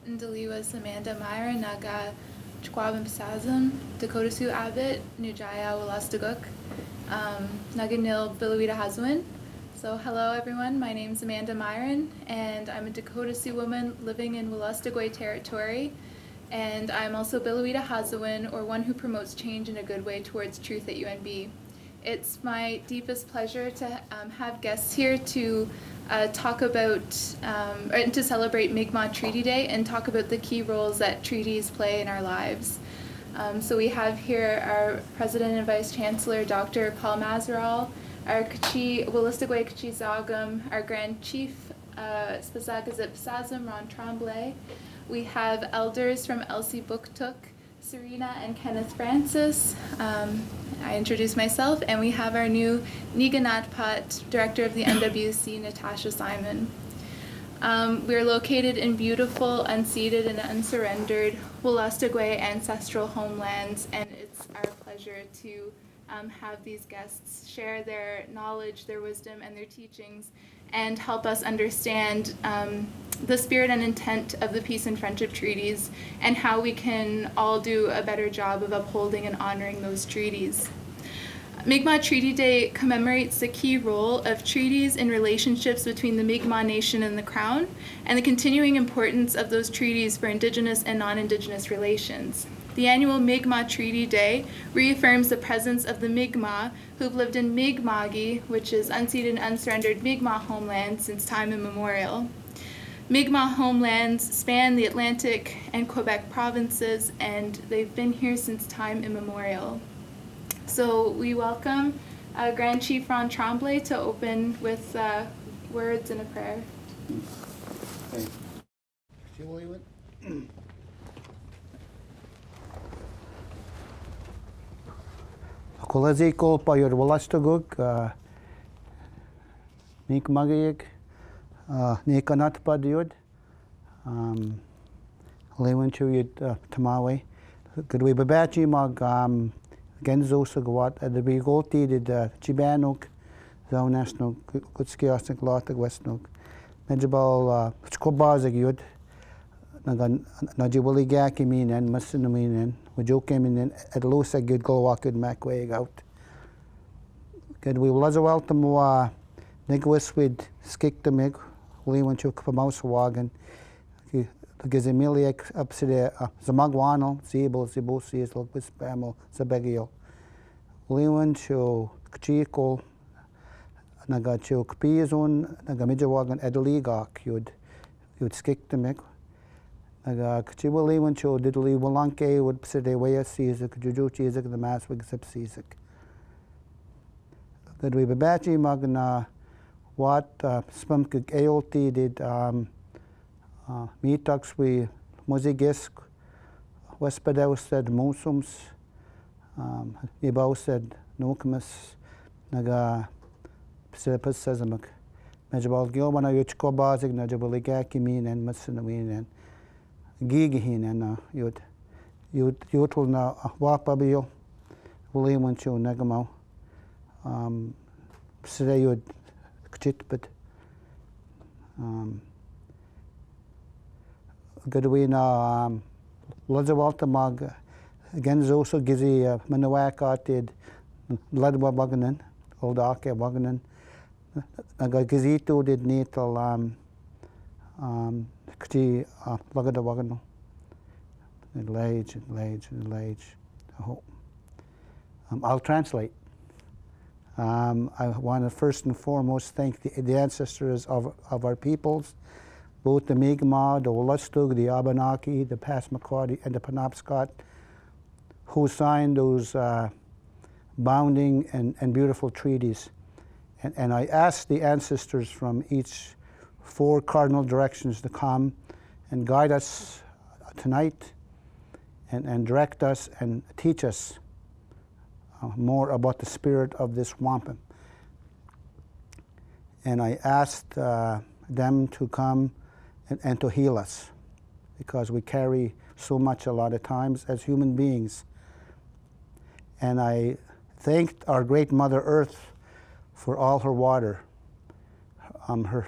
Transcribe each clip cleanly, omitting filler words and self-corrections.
Ndaliwa Amanda Myra Naga Chquabim Pasazum, Dakota Sioux Abbott, Nujaya Walastaguk, Naganil Bilawita Hazwin. So hello everyone, my name is Amanda Myron and I'm a Dakota Sioux woman living in Wolastoqey territory, and I'm also Bilawita Hazawin, or one who promotes change in a good way towards truth at UNB. It's my deepest pleasure to have guests here to talk about, and to celebrate Mi'kmaq Treaty Day and talk about the key roles that treaties play in our lives. So we have here our President and Vice Chancellor, Dr. Paul Mazeral, our Wolastoqey Kachi Zagam, our Grand Chief, Spazagazip Pasazum, Ron Tremblay. We have elders from Elsie Booktook, Serena and Kenneth Francis. I introduce myself, and we have our new Niganatpat, Director of the NWC, Natasha Simon. We're located in beautiful, unceded and unsurrendered Wolastoqey ancestral homelands, and it's our pleasure to have these guests share their knowledge, their wisdom, and their teachings, and help us understand the spirit and intent of the peace and friendship treaties, and how we can all do a better job of upholding and honoring those treaties. Mi'kmaq Treaty Day commemorates the key role of treaties in relationships between the Mi'kmaq Nation and the Crown, and the continuing importance of those treaties for Indigenous and non-Indigenous relations. The annual Mi'kmaq Treaty Day reaffirms the presence of the Mi'kmaq who've lived in Mi'kma'ki, which is unceded and unsurrendered Mi'kmaq homeland, since time immemorial. Mi'kmaq homelands span the Atlantic and Quebec provinces, and they've been here since time immemorial. So we welcome Grand Chief Ron Tremblay to open with words and a prayer. Kolaziko pa yor Wolastoqey, Mi'kma'giyik, Nikanat pa diod, Lewin chuyid Tamawe. Could we babachi mag Genzo sagwat at the bigoti did Chibanuk, Zonasnuk, Kutskiasnik Latak Westnuk, Medjabal Chkobazig yud, Najibali Gaki minen, Massinaminen, Wajokaminen, at Lusa good go walk good Macway out. Could we Lazawaltamwa, Nigwis with Skik the Mig, Lewin Chuk for Mouse Wagon, the Gazemiliak upside Zamagwano, Zebel, Zibosi, Lopis Pamel, Zabegio. Lewin Cho Chico, Nagacho Kpizon, Nagamijawagan Edeligak, you'd skik the Mig. Chiwa Lewin Cho Diddly Walanke would say way a Caesar, Juju Cheezik, the Mass with Zip Caesar. That we babachi magna what Spumkik Aolti did Meetux we Mozigisk, Westpadau said Mosums, Ibau said Nokumus, Naga Psipus Sezamak, Majabal Gilmana Yuchkobazig, Najabaligaki mean and Massinawin and Gigihin and Yutul na Wapabio, William Winchu Negamo, Psidayud Kchitpit. Gadwina Lazawalta Mag Genzoso Gizi Manawak did Ladwa Baganan, Old Ake Baganan, Nagagizito did Natal Kti Lagada Bagano, Lage. I'll translate. I want to first and foremost thank the ancestors of our peoples, both the Mi'kmaq, the Wolastoqey, the Webenaki, the Passamaquoddy, and the Penobscot, who signed those bounding and beautiful treaties. And I ask the ancestors from each four cardinal directions to come and guide us tonight and direct us and teach us more about the spirit of this wampum. And I asked them to come and to heal us, because we carry so much a lot of times as human beings. And I thanked our great Mother Earth for all her water, her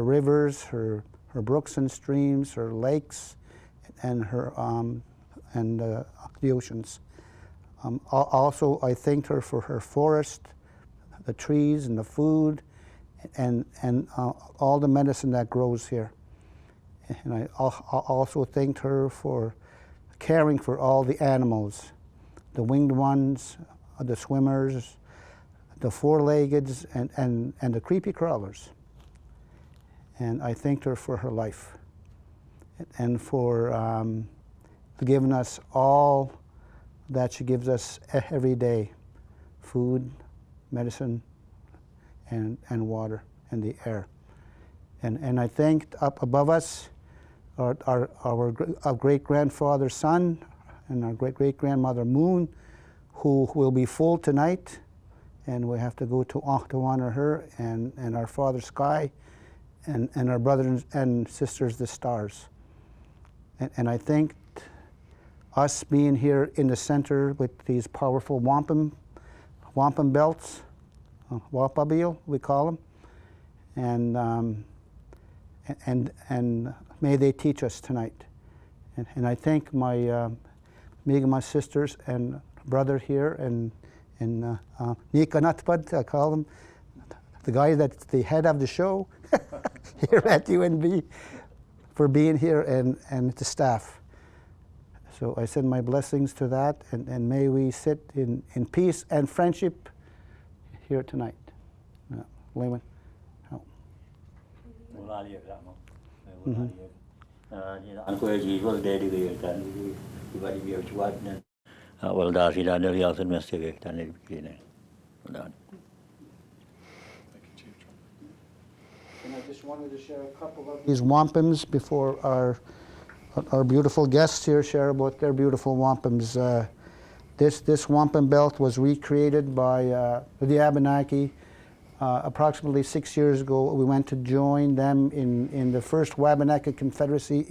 rivers, her brooks and streams, her lakes, and her and the oceans. Also, I thanked her for her forest, the trees and the food, and all the medicine that grows here. And I also thanked her for caring for all the animals, the winged ones, the swimmers, the four-leggeds, and the creepy crawlers. And I thanked her for her life and for giving us all that she gives us every day: food, medicine, and water, and the air. And I thanked up above us our great-grandfather's son and our great-great-grandmother Moon, who will be full tonight, and we have to go to honor her, and our Father Sky, and our brothers and sisters the stars. And I thanked us being here in the center with these powerful wampum belts, wapabil we call them, and may they teach us tonight. And I thank my me and my sisters and brother here, and Nika Natpad, I call him, the guy that's the head of the show here at UNB, for being here, and the staff. So I send my blessings to that, and may we sit in peace and friendship here tonight. Lehman. Oh. And I just wanted to share a couple of these wampums before our beautiful guests here share about their beautiful wampums. This wampum belt was recreated by the Abenaki approximately 6 years ago. We went to join them in the first Webenaki Confederacy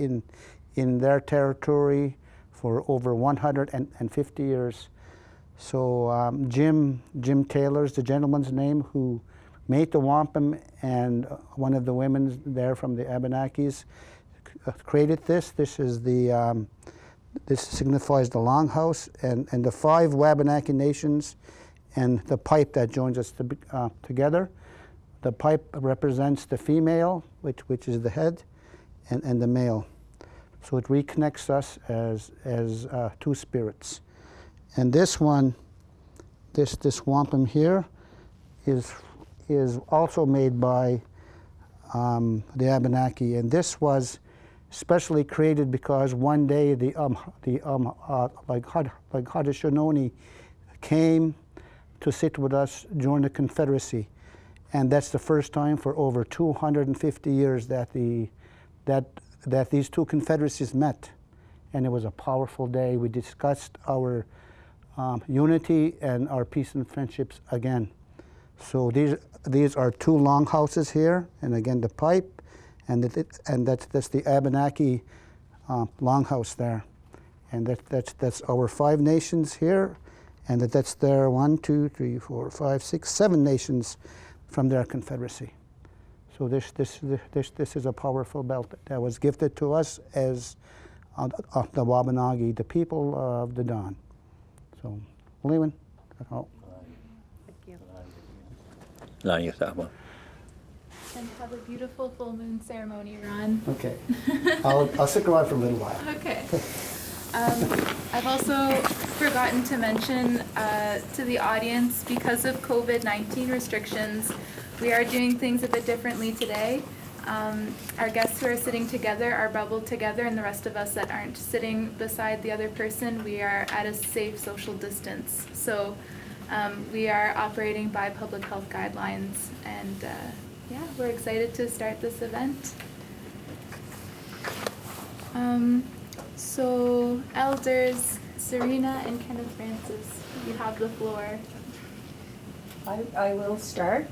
in their territory for over 150 years. So Jim Taylor's the gentleman's name who made the wampum, and one of the women there from the Abenakis created this. This is the this signifies the longhouse and the 5 Webenaki nations, and the pipe that joins us together. The pipe represents the female, which is the head, and the male. So it reconnects us as 2 spirits. And this one, this wampum here, is also made by the Abenaki, and this was specially created because one day the Haudenosaunee came to sit with us during the Confederacy, and that's the first time for over 250 years that these 2 confederacies met, and it was a powerful day. We discussed our unity and our peace and friendships again. So these are 2 longhouses here, and again the pipe, and that's the Abenaki longhouse there, and that's our 5 nations here, and that's their 1, 2, 3, 4, 5, 6, 7 nations from their confederacy. So this is a powerful belt that was gifted to us as the Wabanagi, the people of the dawn. So, Lehman. Oh. And have a beautiful full moon ceremony, Ron. Okay. I'll stick around for a little while. Okay. I've also forgotten to mention to the audience, because of COVID-19 restrictions, we are doing things a bit differently today. Our guests who are sitting together are bubbled together, and the rest of us that aren't sitting beside the other person, we are at a safe social distance. So we are operating by public health guidelines, and yeah, we're excited to start this event. So elders Serena and Kenneth Francis, you have the floor. I will start,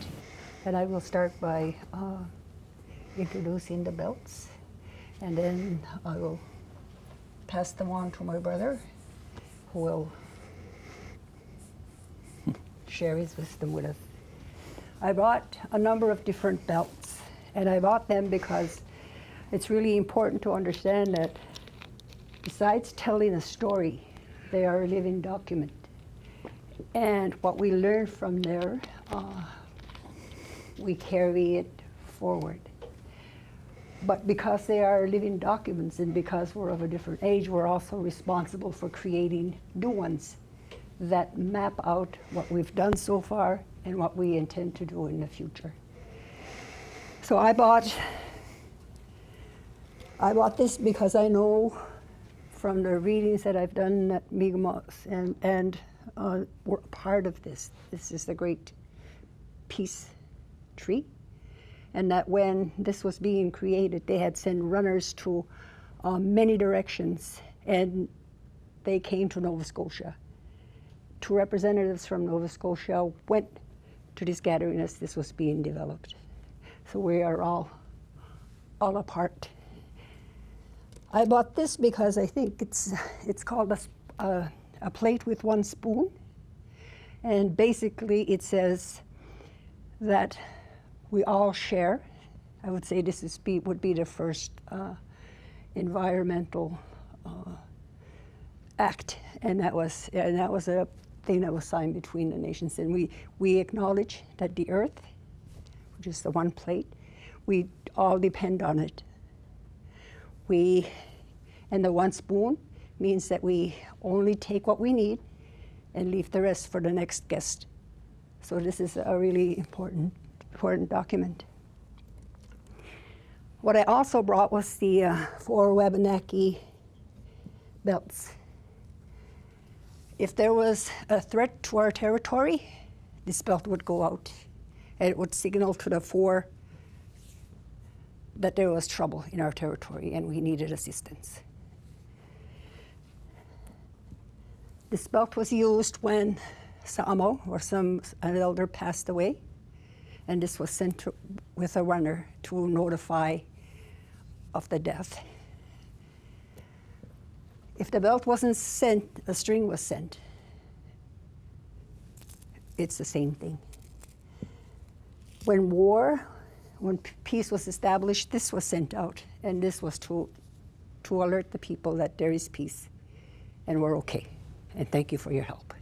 and I will start by introducing the belts, and then I will pass them on to my brother, who will share his wisdom with us. I bought a number of different belts, and I bought them because it's really important to understand that Besides telling a story, they are a living document. And what we learn from there, we carry it forward. But because they are living documents and because we're of a different age, we're also responsible for creating new ones that map out what we've done so far and what we intend to do in the future. So I bought this because I know from the readings that I've done at Mi'kmaq and we're part of this. This is the great peace tree. And that when this was being created, they had sent runners to many directions, and they came to Nova Scotia. Two representatives from Nova Scotia went to this gathering as this was being developed. So we are all a part. I bought this because I think it's called a plate with one spoon, and basically it says that we all share. I would say this would be the first environmental act, and that was a thing that was signed between the nations. And we acknowledge that the earth, which is the one plate, we all depend on it. And the one spoon means that we only take what we need and leave the rest for the next guest. So this is a really important document. What I also brought was the 4 Webenaki belts. If there was a threat to our territory, this belt would go out, and it would signal to the 4 that there was trouble in our territory and we needed assistance. This belt was used when Sa'amo or an elder passed away, and this was sent with a runner to notify of the death. If the belt wasn't sent, a string was sent. It's the same thing. When peace was established, this was sent out, and this was to alert the people that there is peace and we're okay, and thank you for your help.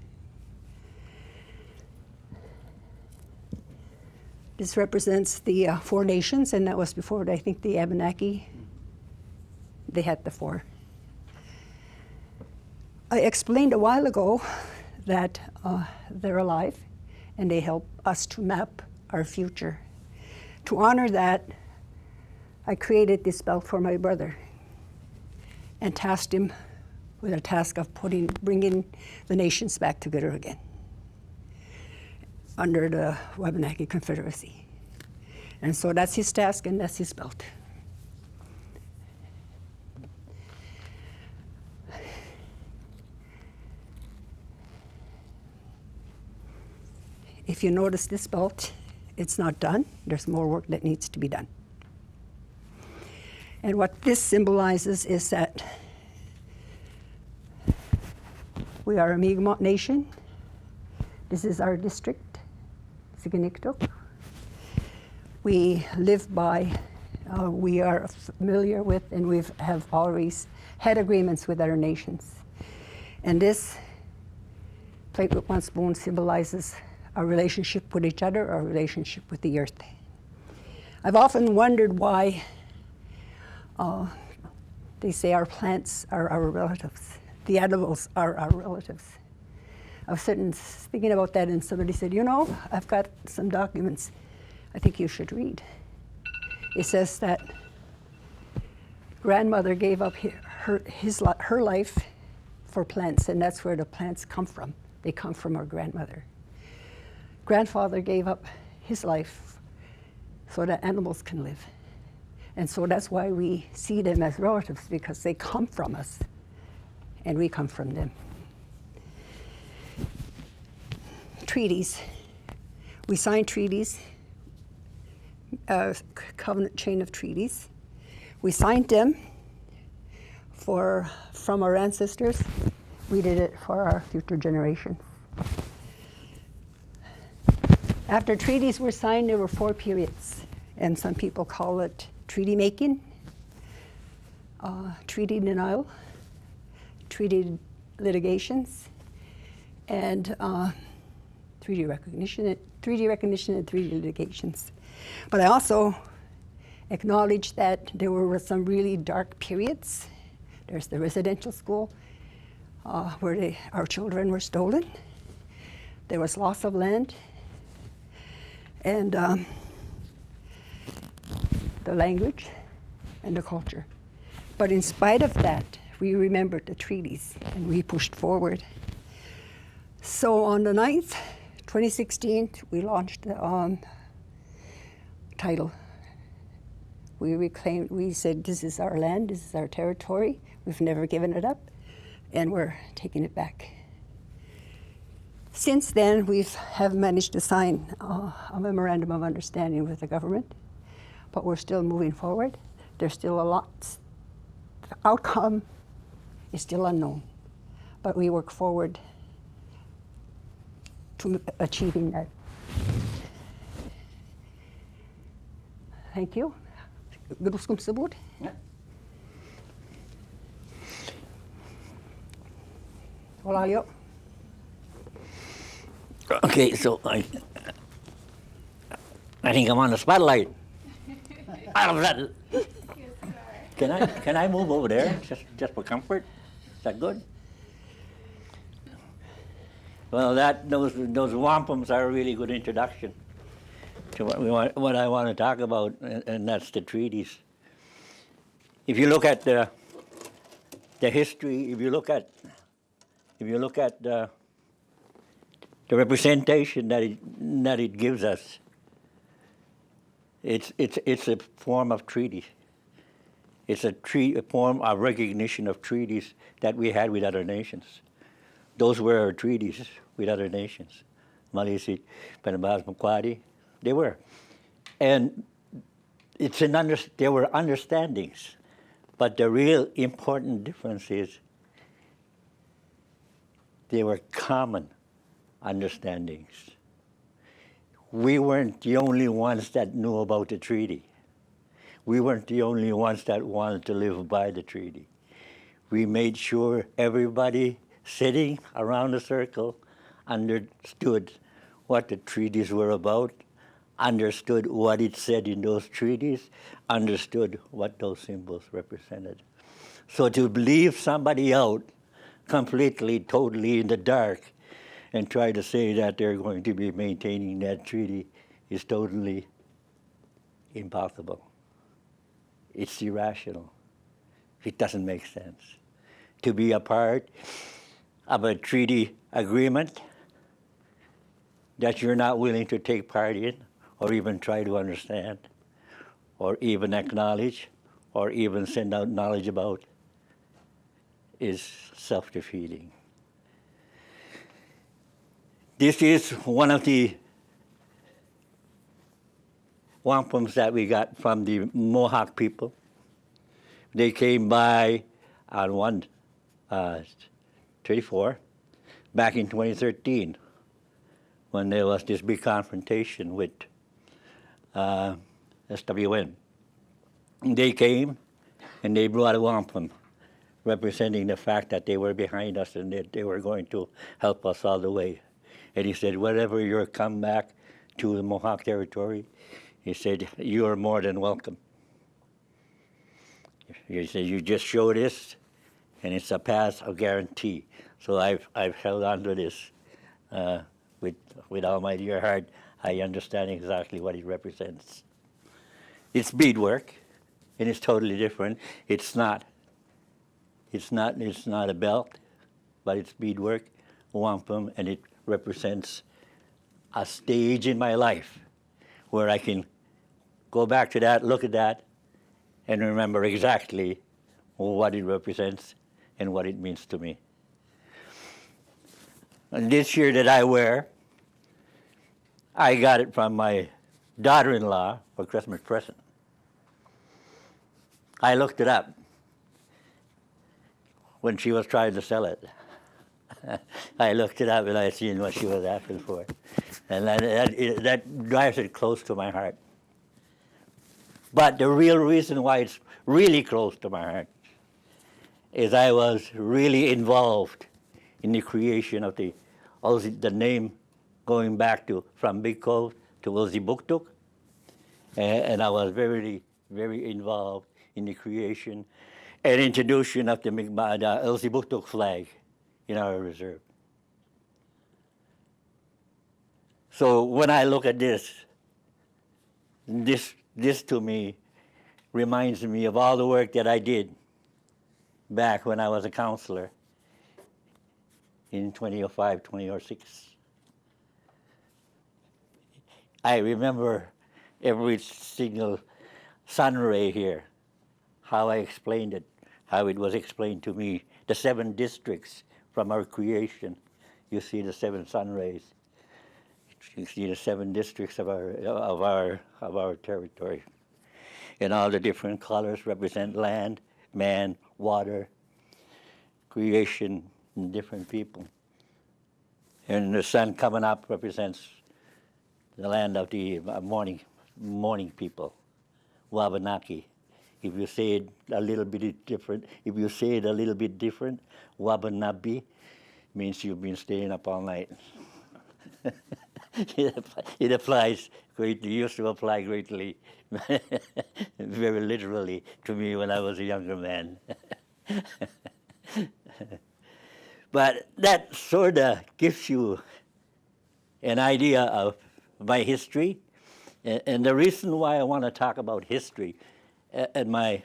This represents the 4 nations, and that was before, I think, the Abenaki. They had the 4. I explained a while ago that they're alive, and they help us to map our future. To honor that, I created this belt for my brother and tasked him with a task of bringing the nations back together again under the Webenaki Confederacy. And so that's his task, and that's his belt. If you notice this belt, it's not done. There's more work that needs to be done. And what this symbolizes is that we are a Mi'kmaq nation. This is our district, Siganiktok. We live by, we are familiar with, and we have always had agreements with other nations. And this plate with one spoon symbolizes our relationship with each other, our relationship with the earth. I've often wondered why they say our plants are our relatives. The animals are our relatives. I was thinking about that, and somebody said, you know, I've got some documents I think you should read. It says that grandmother gave up her life for plants, and that's where the plants come from. They come from our grandmother. Grandfather gave up his life so that animals can live. And so that's why we see them as relatives, because they come from us and we come from them. Treaties. We signed treaties, a covenant chain of treaties. We signed them from our ancestors. We did it for our future generations. After treaties were signed, there were 4 periods, and some people call it treaty making, treaty denial, treaty litigations and treaty recognition and treaty litigations. But I also acknowledge that there were some really dark periods. There's the residential school where our children were stolen. There was loss of land, and the language and the culture. But in spite of that, we remembered the treaties and we pushed forward. So on the 9th, 2016, we launched the title. We said, this is our land, this is our territory, we've never given it up, and we're taking it back. Since then, we have managed to sign a memorandum of understanding with the government, but we're still moving forward. There's still a lot. The outcome is still unknown, but we work forward to achieving that. Thank you. Guduskum sabut. Walalyo. Okay, so I think I'm on the spotlight. I love that. Can I move over there just for comfort? Is that good? Well, those wampums are a really good introduction to what I want to talk about, and that's the treaties. If you look at the history, if you look at the representation that it gives us, it's a form of treaty. It's a form of recognition of treaties that we had with other nations. Those were our treaties with other nations. Malisit, Penabas, Makwadi, they were. And there were understandings, but the real important difference is they were common understandings. We weren't the only ones that knew about the treaty. We weren't the only ones that wanted to live by the treaty. We made sure everybody sitting around the circle understood what the treaties were about, understood what it said in those treaties, understood what those symbols represented. So to leave somebody out completely, totally in the dark and try to say that they're going to be maintaining that treaty is totally impossible. It's irrational. It doesn't make sense. To be a part of a treaty agreement that you're not willing to take part in, or even try to understand, or even acknowledge, or even send out knowledge about, is self-defeating. This is one of the wampums that we got from the Mohawk people. They came by on 1/34 back in 2013 when there was this big confrontation with SWN. They came and they brought a wampum representing the fact that they were behind us and that they were going to help us all the way. And he said, whenever you come back to the Mohawk territory, he said, you are more than welcome. He said, you just show this, and it's a pass, a guarantee. So I've held on to this with all my dear heart. I understand exactly what it represents. It's beadwork, and it's totally different. It's not a belt, but it's beadwork, wampum, and it represents a stage in my life where I can go back to that, look at that, and remember exactly what it represents and what it means to me. And this year that I wear, I got it from my daughter-in-law for Christmas present. I looked it up when she was trying to sell it. I looked it up and I seen what she was asking for. And that drives it close to my heart. But the real reason why it's really close to my heart is I was really involved in the creation of the name going back to from Big Cove to Ulzibuktuk. And I was very, very involved in the creation and introduction of the Ulzibuktuk flag in our reserve. So when I look at this to me reminds me of all the work that I did back when I was a counselor in 2005, 2006. I remember every single sun ray here, how I explained it, how it was explained to me. The 7 districts from our creation. You see the 7 sun rays. You see the 7 districts of our territory. And all the different colors represent land, man, water, creation, and different people. And the sun coming up represents the land of the morning people, Webenaki. If you say it a little bit different, Wabanabi means you've been staying up all night. It applies greatly, used to apply greatly, very literally to me when I was a younger man. But that sort of gives you an idea of my history. And the reason why I want to talk about history and my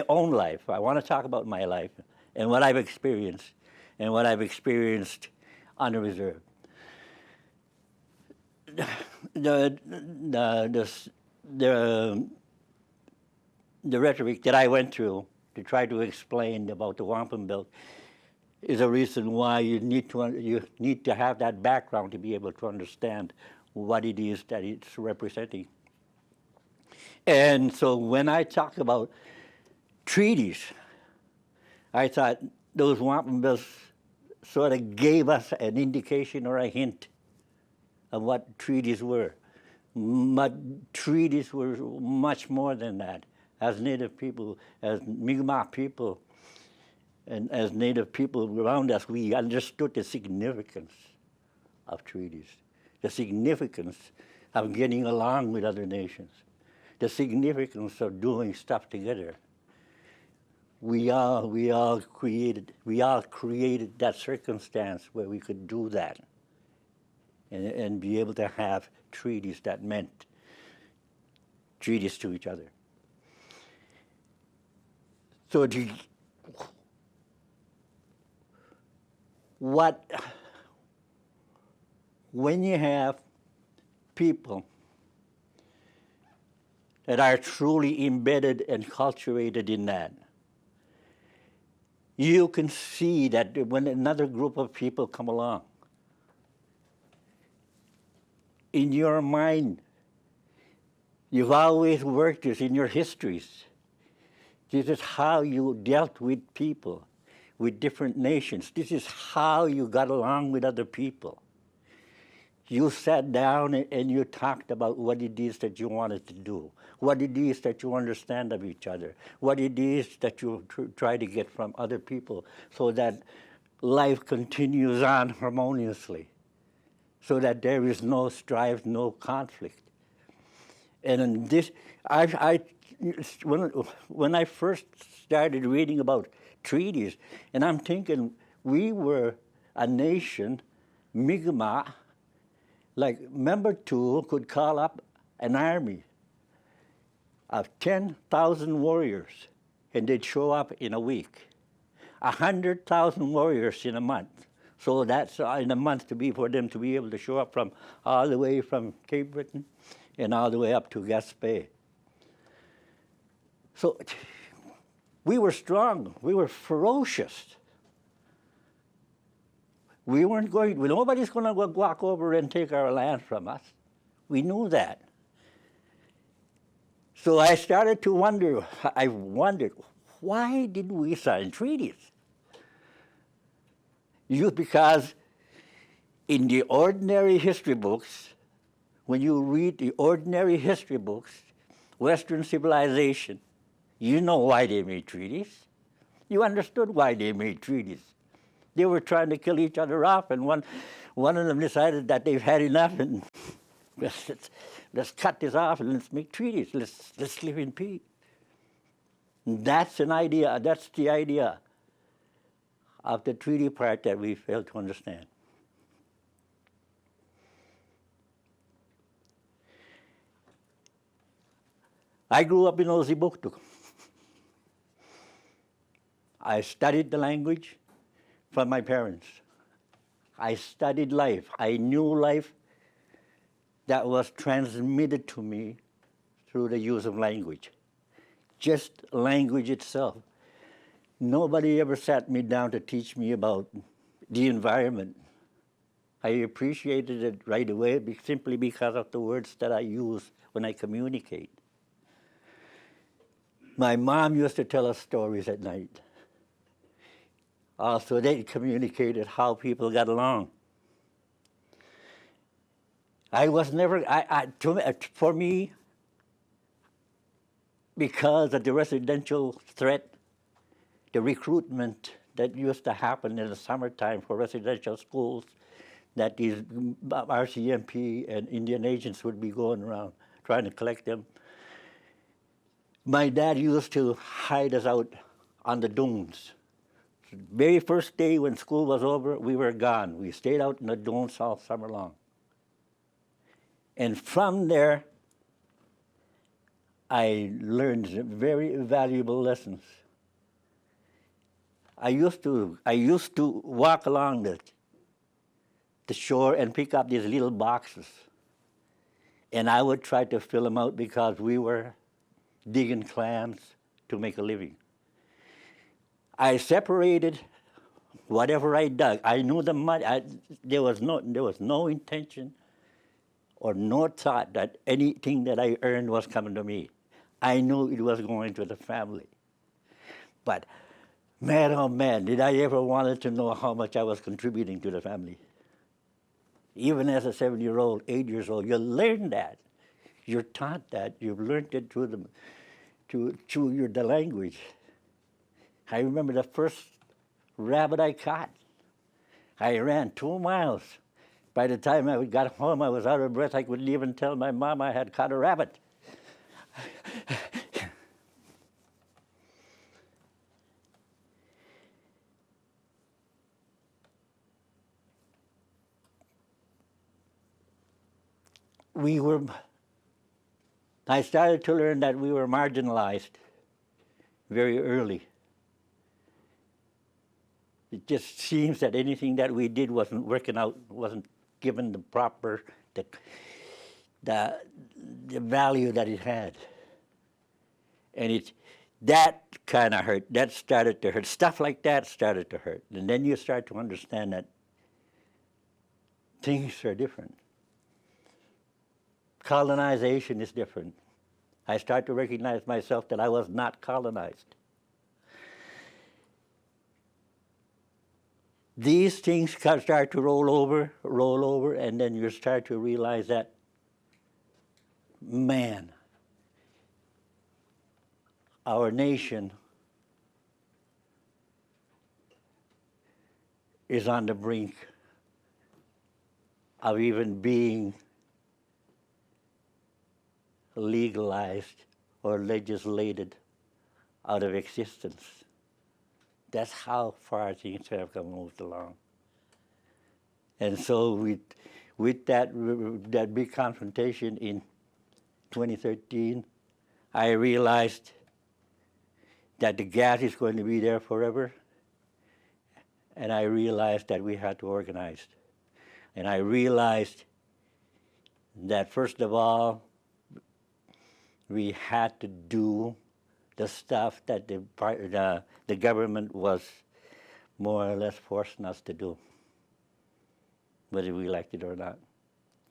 own life, I want to talk about my life and what I've experienced on the reserve. The rhetoric that I went through to try to explain about the wampum belt is a reason why you need to have that background to be able to understand what it is that it's representing. And so when I talk about treaties, I thought those wampum belts sort of gave us an indication or a hint of what treaties were. But treaties were much more than that. As Native people, as Mi'kmaq people, and as Native people around us, we understood the significance of treaties, the significance of getting along with other nations, the significance of doing stuff together. We all created that circumstance where we could do that and be able to have treaties that meant treaties to each other. So when you have people that are truly embedded and culturated in that, you can see that when another group of people come along, in your mind, you've always worked this in your histories. This is how you dealt with people, with different nations. This is how you got along with other people. You sat down and you talked about what it is that you wanted to do, what it is that you understand of each other, what it is that you try to get from other people so that life continues on harmoniously, so that there is no strife, no conflict. And in this, when I first started reading about treaties, and I'm thinking we were a nation, Mi'kmaq, like Member 2 could call up an army of 10,000 warriors, and they'd show up in a week. 100,000 warriors in a month. So that's in a month for them to be able to show up from all the way from Cape Breton and all the way up to Gaspé. So we were strong. We were ferocious. Nobody's going to walk over and take our land from us. We knew that. So I started to wonder, why did we sign treaties? Because in the ordinary history books, when you read the ordinary history books, Western civilization, you know why they made treaties. You understood why they made treaties. They were trying to kill each other off, and one of them decided that they've had enough, and let's cut this off and let's make treaties. Let's live in peace. That's an idea. That's the idea of the treaty part that we fail to understand. I grew up in Ozibuktuk. I studied the language from my parents. I studied life. I knew life that was transmitted to me through the use of language. Just language itself. Nobody ever sat me down to teach me about the environment. I appreciated it right away simply because of the words that I use when I communicate. My mom used to tell us stories at night. Also, they communicated how people got along. I was never, for me, because of the residential threat, the recruitment that used to happen in the summertime for residential schools, that these RCMP and Indian agents would be going around trying to collect them. My dad used to hide us out on the dunes. Very first day when school was over, we were gone. We stayed out in the dunes all summer long. And from there, I learned very valuable lessons. I used to walk along the shore and pick up these little boxes. And I would try to fill them out because we were digging clams to make a living. I separated whatever I dug. I knew the money. There was no intention or no thought that anything that I earned was coming to me. I knew it was going to the family. But man, oh man, did I ever wanted to know how much I was contributing to the family. Even as a 7-year-old, 8 years old, you learn that. You're taught that. You've learned it through the language. I remember the first rabbit I caught. I ran 2 miles. By the time I got home, I was out of breath. I couldn't even tell my mom I had caught a rabbit. I started to learn that we were marginalized very early. It just seems that anything that we did wasn't working out, wasn't given the proper, the value that it had. And that kind of hurt. That started to hurt. Stuff like that started to hurt. And then you start to understand that things are different. Colonization is different. I start to recognize myself that I was not colonized. These things start to roll over, and then you start to realize that, man, our nation is on the brink of even being legalized or legislated out of existence. That's how far things have moved along. And so with that big confrontation in 2013, I realized that the gas is going to be there forever. And I realized that we had to organize. And I realized that first of all, we had to do the stuff that the government was more or less forcing us to do, whether we liked it or not.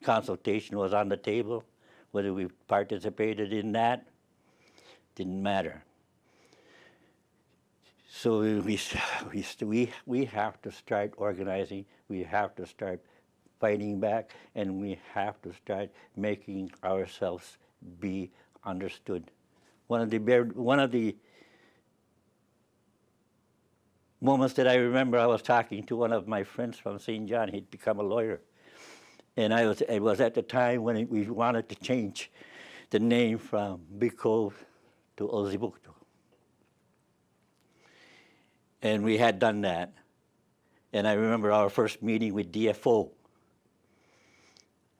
Consultation was on the table. Whether we participated in that didn't matter. So we have to start organizing. We have to start fighting back, and we have to start making ourselves be understood. One of the moments that I remember, I was talking to one of my friends from St. John. He'd become a lawyer. And it was at the time when we wanted to change the name from Big Cove to Ozibuktu. And we had done that. And I remember our first meeting with DFO.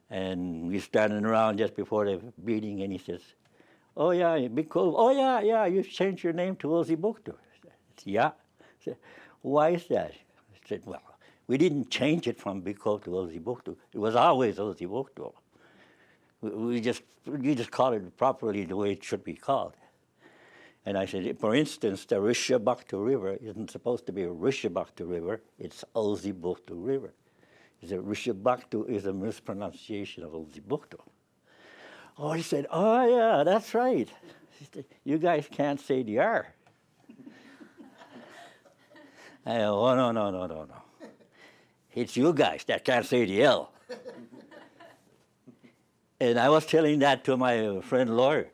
And we standing around just before the meeting, and he says, "Oh yeah, Big Cove. Oh yeah, you changed your name to Ozibuktu." I said, "Yeah." I said, "Why is that?" I said, "Well, we didn't change it from Big Cove to Ozibuktu. It was always Ozibuktu. You just call it properly the way it should be called." And I said, for instance, the Rishabaktu River isn't supposed to be a Rishabaktu River, it's Ozibuktu River. The Rishabaktu is a mispronunciation of Ozibuktu. Oh, he said, "Oh yeah, that's right. You guys can't say the R." I go, "Oh, no. It's you guys that can't say the L." And I was telling that to my friend lawyer.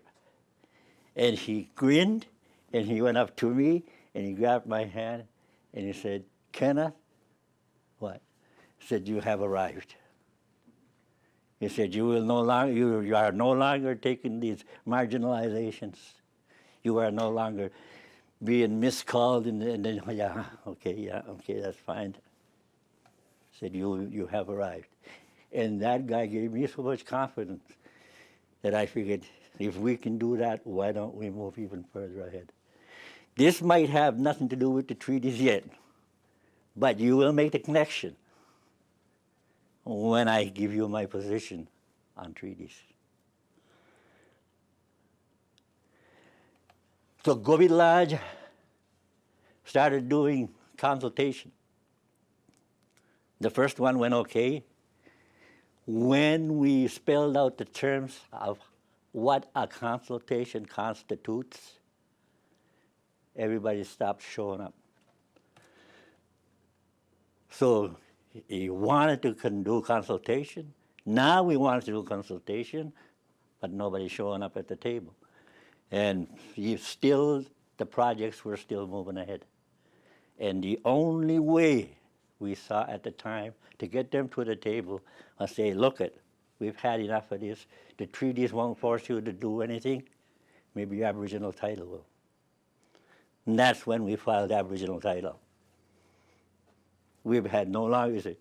And he grinned, and he went up to me, and he grabbed my hand, and he said, "Kenneth," what? He said, "You have arrived." He said, you are no longer taking these marginalizations. You are no longer being miscalled, and then, yeah, okay, that's fine. He said, you have arrived. And that guy gave me so much confidence that I figured, if we can do that, why don't we move even further ahead? This might have nothing to do with the treaties yet, but you will make the connection when I give you my position on treaties. So Gobi Lodge started doing consultation. The first one went okay. When we spelled out the terms of what a consultation constitutes, everybody stopped showing up. So he wanted to do consultation. Now we wanted to do consultation, but nobody's showing up at the table. And the projects were still moving ahead. And the only way we saw at the time to get them to the table was say, "Look we've had enough of this. The treaties won't force you to do anything. Maybe Aboriginal title will." And that's when we filed Aboriginal title. We've had no longer say,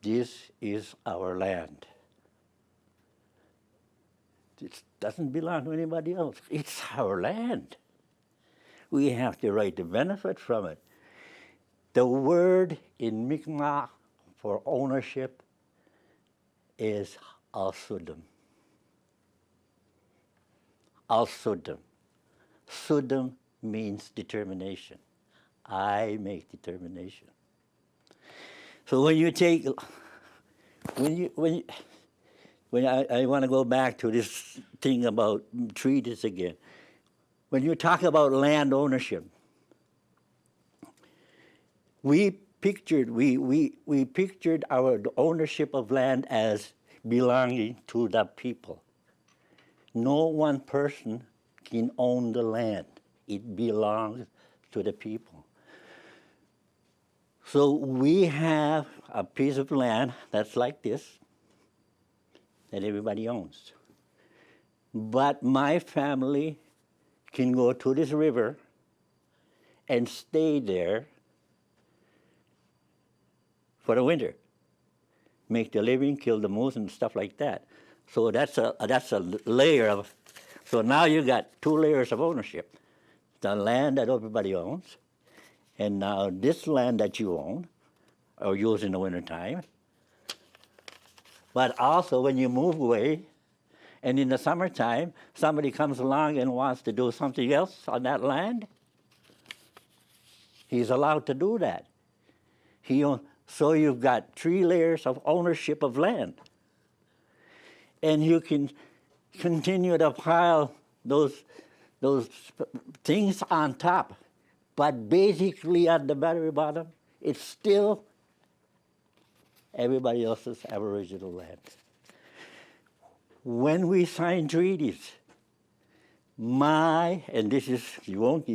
"This is our land. It doesn't belong to anybody else. It's our land. We have the right to benefit from it." The word in Mi'kmaq for ownership is al-sudum. Al-sudum. Sudum means determination. I make determination. So when you take, when I want to go back to this thing about treaties again. When you talk about land ownership, we pictured our ownership of land as belonging to the people. No one person can own the land. It belongs to the people. So we have a piece of land that's like this that everybody owns. But my family can go to this river and stay there for the winter, make the living, kill the moose and stuff like that. So that's a layer of. So now you got two layers of ownership: the land that everybody owns, and now this land that you own or use in the wintertime. But also when you move away, and in the summertime somebody comes along and wants to do something else on that land, he's allowed to do that. So you've got three layers of ownership of land. And you can continue to pile those things on top. But basically at the very bottom, it's still everybody else's Aboriginal land. When we sign treaties, and this is, you won't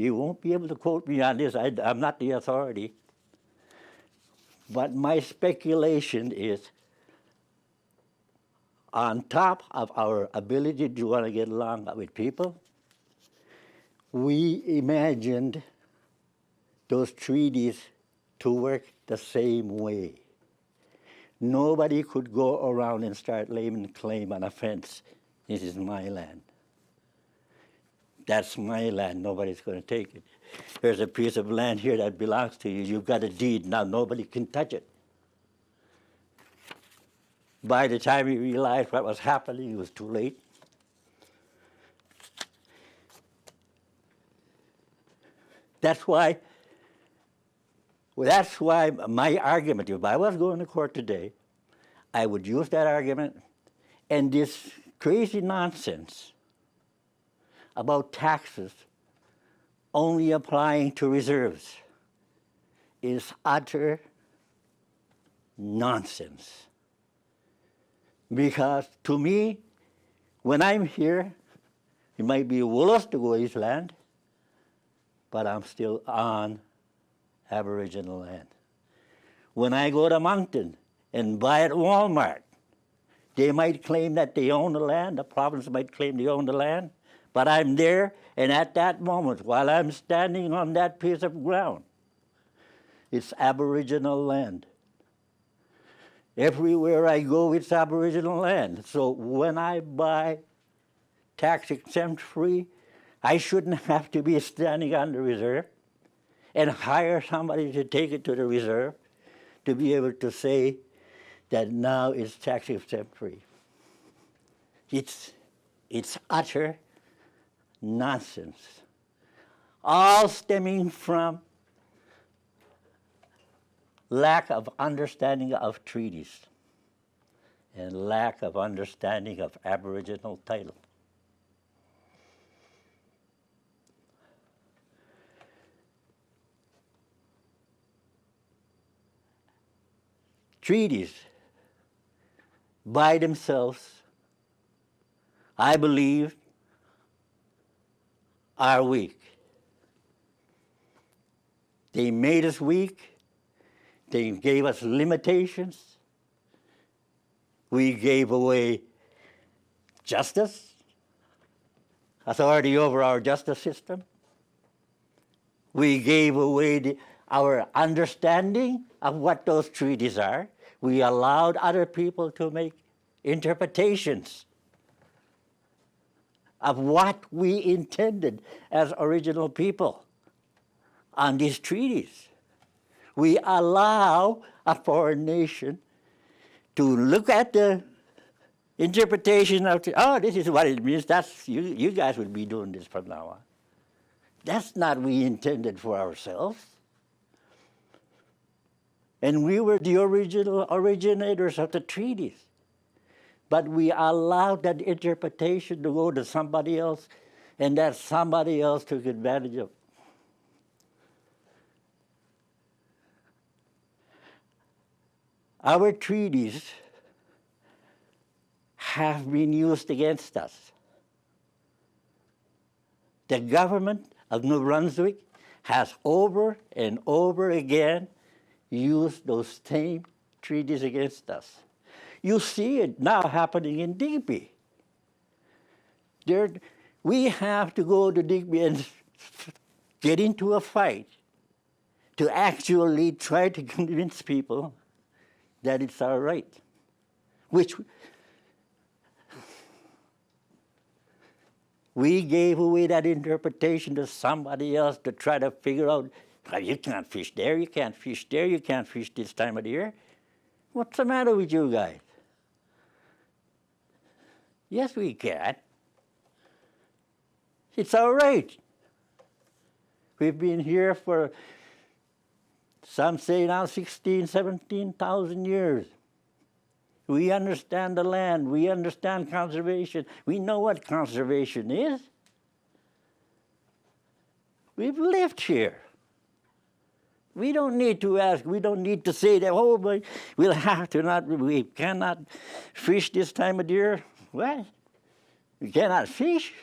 be able to quote me on this, I'm not the authority, but my speculation is, on top of our ability to want to get along with people, we imagined those treaties to work the same way. Nobody could go around and start laying claim on a fence. This is my land. That's my land. Nobody's going to take it. There's a piece of land here that belongs to you. You've got a deed. Now nobody can touch it. By the time he realized what was happening, it was too late. That's why my argument, if I was going to court today, I would use that argument, and this crazy nonsense about taxes only applying to reserves is utter nonsense. Because to me, when I'm here, it might be Woolastogo's land, but I'm still on Aboriginal land. When I go to Moncton and buy at Walmart, they might claim that they own the land, the province might claim they own the land, but I'm there, and at that moment, while I'm standing on that piece of ground, it's Aboriginal land. Everywhere I go, it's Aboriginal land. So when I buy tax exempt free, I shouldn't have to be standing on the reserve and hire somebody to take it to the reserve to be able to say that now it's tax exempt free. It's utter nonsense, all stemming from lack of understanding of treaties and lack of understanding of Aboriginal title. Treaties by themselves, I believe, are weak. They made us weak. They gave us limitations. We gave away justice, authority over our justice system. We gave away our understanding of what those treaties are. We allowed other people to make interpretations of what we intended as original people on these treaties. We allow a foreign nation to look at the interpretation of, oh, this is what it means. That's you guys would be doing this from now on. That's not what we intended for ourselves. And we were the original originators of the treaties. But we allowed that interpretation to go to somebody else, and that somebody else took advantage of it. Our treaties have been used against us. The government of New Brunswick has over and over again used those same treaties against us. You see it now happening in Digby. We have to go to Digby and get into a fight to actually try to convince people that it's our right, which we gave away that interpretation to somebody else to try to figure out, oh, you can't fish there, you can't fish there, you can't fish this time of the year. What's the matter with you guys? Yes, we can. It's all right. We've been here for, some say now, 16,000, 17,000 years. We understand the land. We understand conservation. We know what conservation is. We've lived here. We don't need to ask. We don't need to say that, oh, but we'll have to not, we cannot fish this time of year. What? We cannot fish?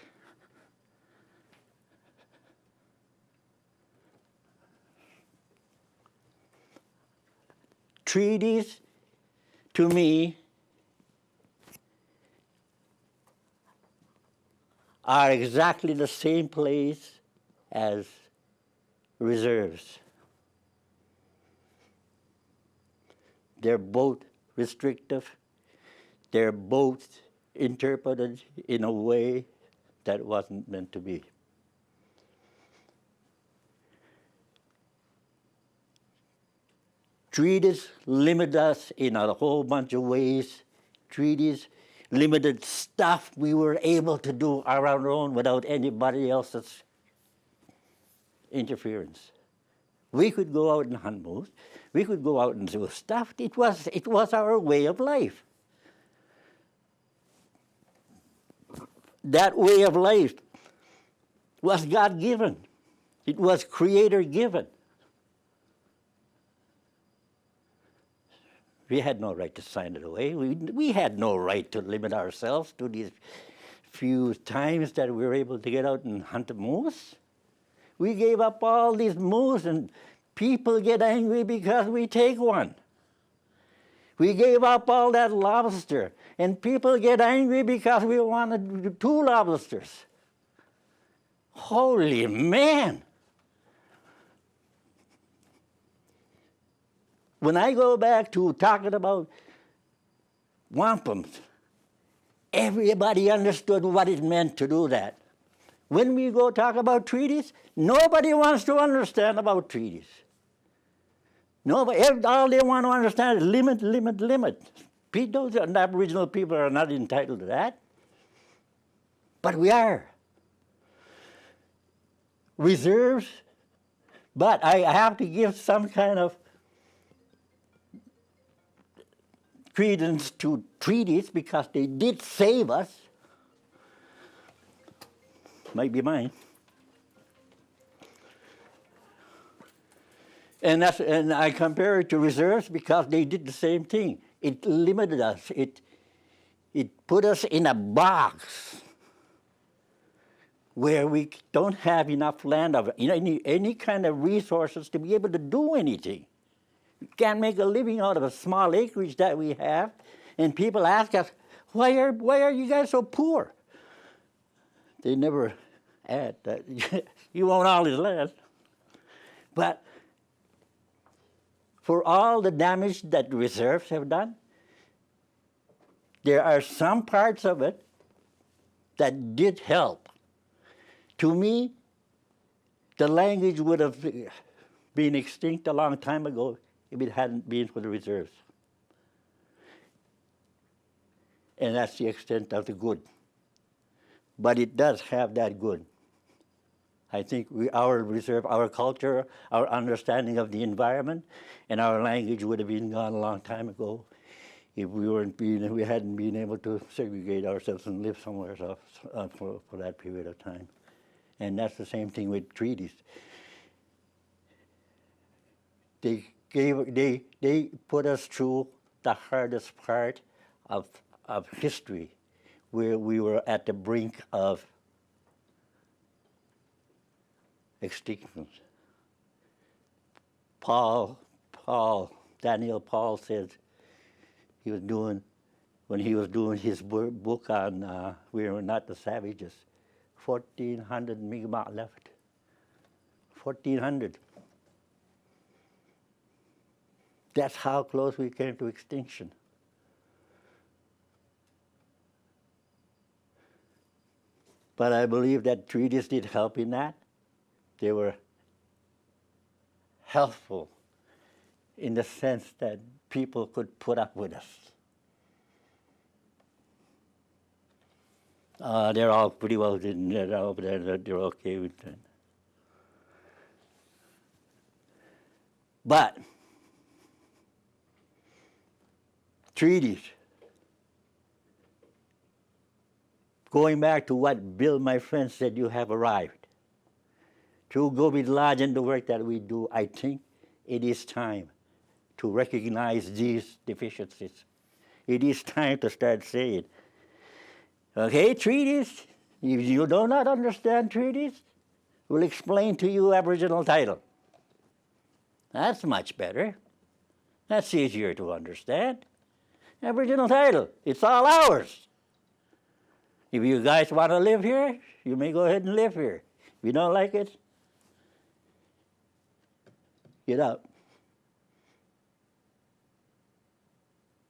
treaties, to me, are exactly the same place as reserves. They're both restrictive. They're both interpreted in a way that wasn't meant to be. Treaties limit us in a whole bunch of ways. Treaties limited stuff we were able to do on our own without anybody else's interference. We could go out and hunt moose. We could go out and do stuff. It was our way of life. That way of life was God-given. It was Creator-given. We had no right to sign it away. We had no right to limit ourselves to these few times that we were able to get out and hunt a moose. We gave up all these moose, and people get angry because we take one. We gave up all that lobster, and people get angry because we wanted 2 lobsters. Holy man! When I go back to talking about wampums, everybody understood what it meant to do that. When we go talk about treaties, nobody wants to understand about treaties. Nobody, all they want to understand is limit, limit, limit. Those Aboriginal people are not entitled to that. But we are. Reserves, but I have to give some kind of credence to treaties because they did save us. Might be mine. And I compare it to reserves because they did the same thing. It limited us. It put us in a box where we don't have enough land of any kind of resources to be able to do anything. We can't make a living out of a small acreage that we have. And people ask us, why are you guys so poor? They never add that. You own all this land. But for all the damage that reserves have done, there are some parts of it that did help. To me, the language would have been extinct a long time ago if it hadn't been for the reserves. And that's the extent of the good. But it does have that good. I think our reserve, our culture, our understanding of the environment, and our language would have been gone a long time ago if we hadn't been able to segregate ourselves and live somewhere else for that period of time. And that's the same thing with treaties. They put us through the hardest part of history, where we were at the brink of extinction. Daniel Paul said when he was doing his book on We Were Not the Savages, 1,400 Mi'kmaq left. 1,400. That's how close we came to extinction. But I believe that treaties did help in that. They were helpful in the sense that people could put up with us. They're all pretty well, they're okay with that. But treaties, going back to what Bill, my friend, said, you have arrived. To go with large in the work that we do, I think it is time to recognize these deficiencies. It is time to start saying, okay, treaties, if you do not understand treaties, we'll explain to you Aboriginal title. That's much better. That's easier to understand. Aboriginal title, it's all ours. If you guys want to live here, you may go ahead and live here. If you don't like it, get out.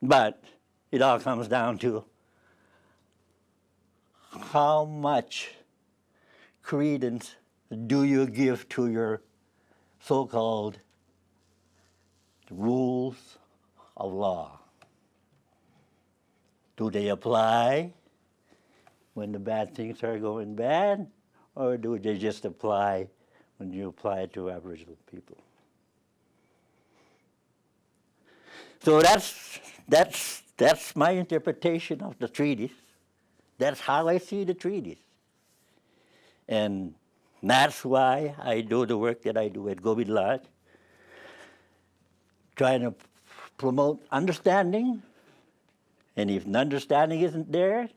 But it all comes down to how much credence do you give to your so-called rules of law? Do they apply when the bad things are going bad, or do they just apply when you apply it to Aboriginal people? So that's my interpretation of the treaties. That's how I see the treaties. And that's why I do the work that I do at Gobi Lodge, trying to promote understanding. And if understanding isn't there,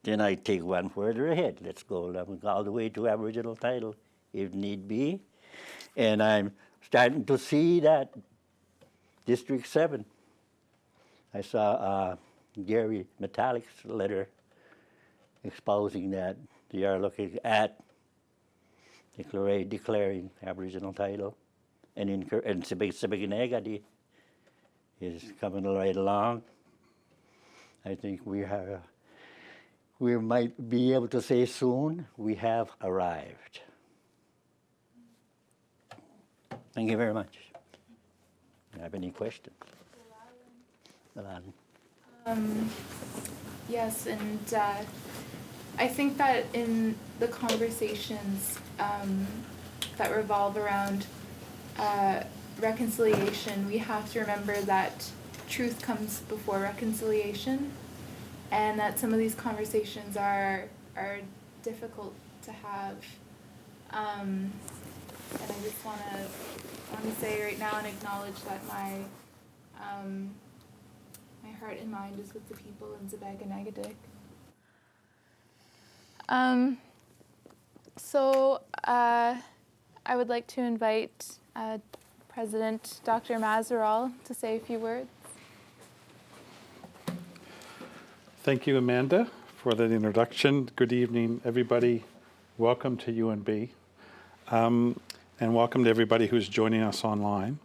then I take one further ahead. Let's go all the way to Aboriginal title if need be. And I'm starting to see that District 7. I saw Gary Metallic's letter exposing that they are looking at declaring Aboriginal title. And Symbolic is coming right along. I think we might be able to say soon we have arrived. Thank you very much. Do you have any questions? Yes, and I think that in the conversations that revolve around reconciliation, we have to remember that truth comes before reconciliation, and that some of these conversations are difficult to have. And I just want to say right now and acknowledge that my heart and mind is with the people in Zabeg and Agadik. So I would like to invite President Dr. Mazaral to say a few words. Thank you, Amanda, for that introduction. Good evening, everybody. Welcome to UNB, and welcome to everybody who's joining us online.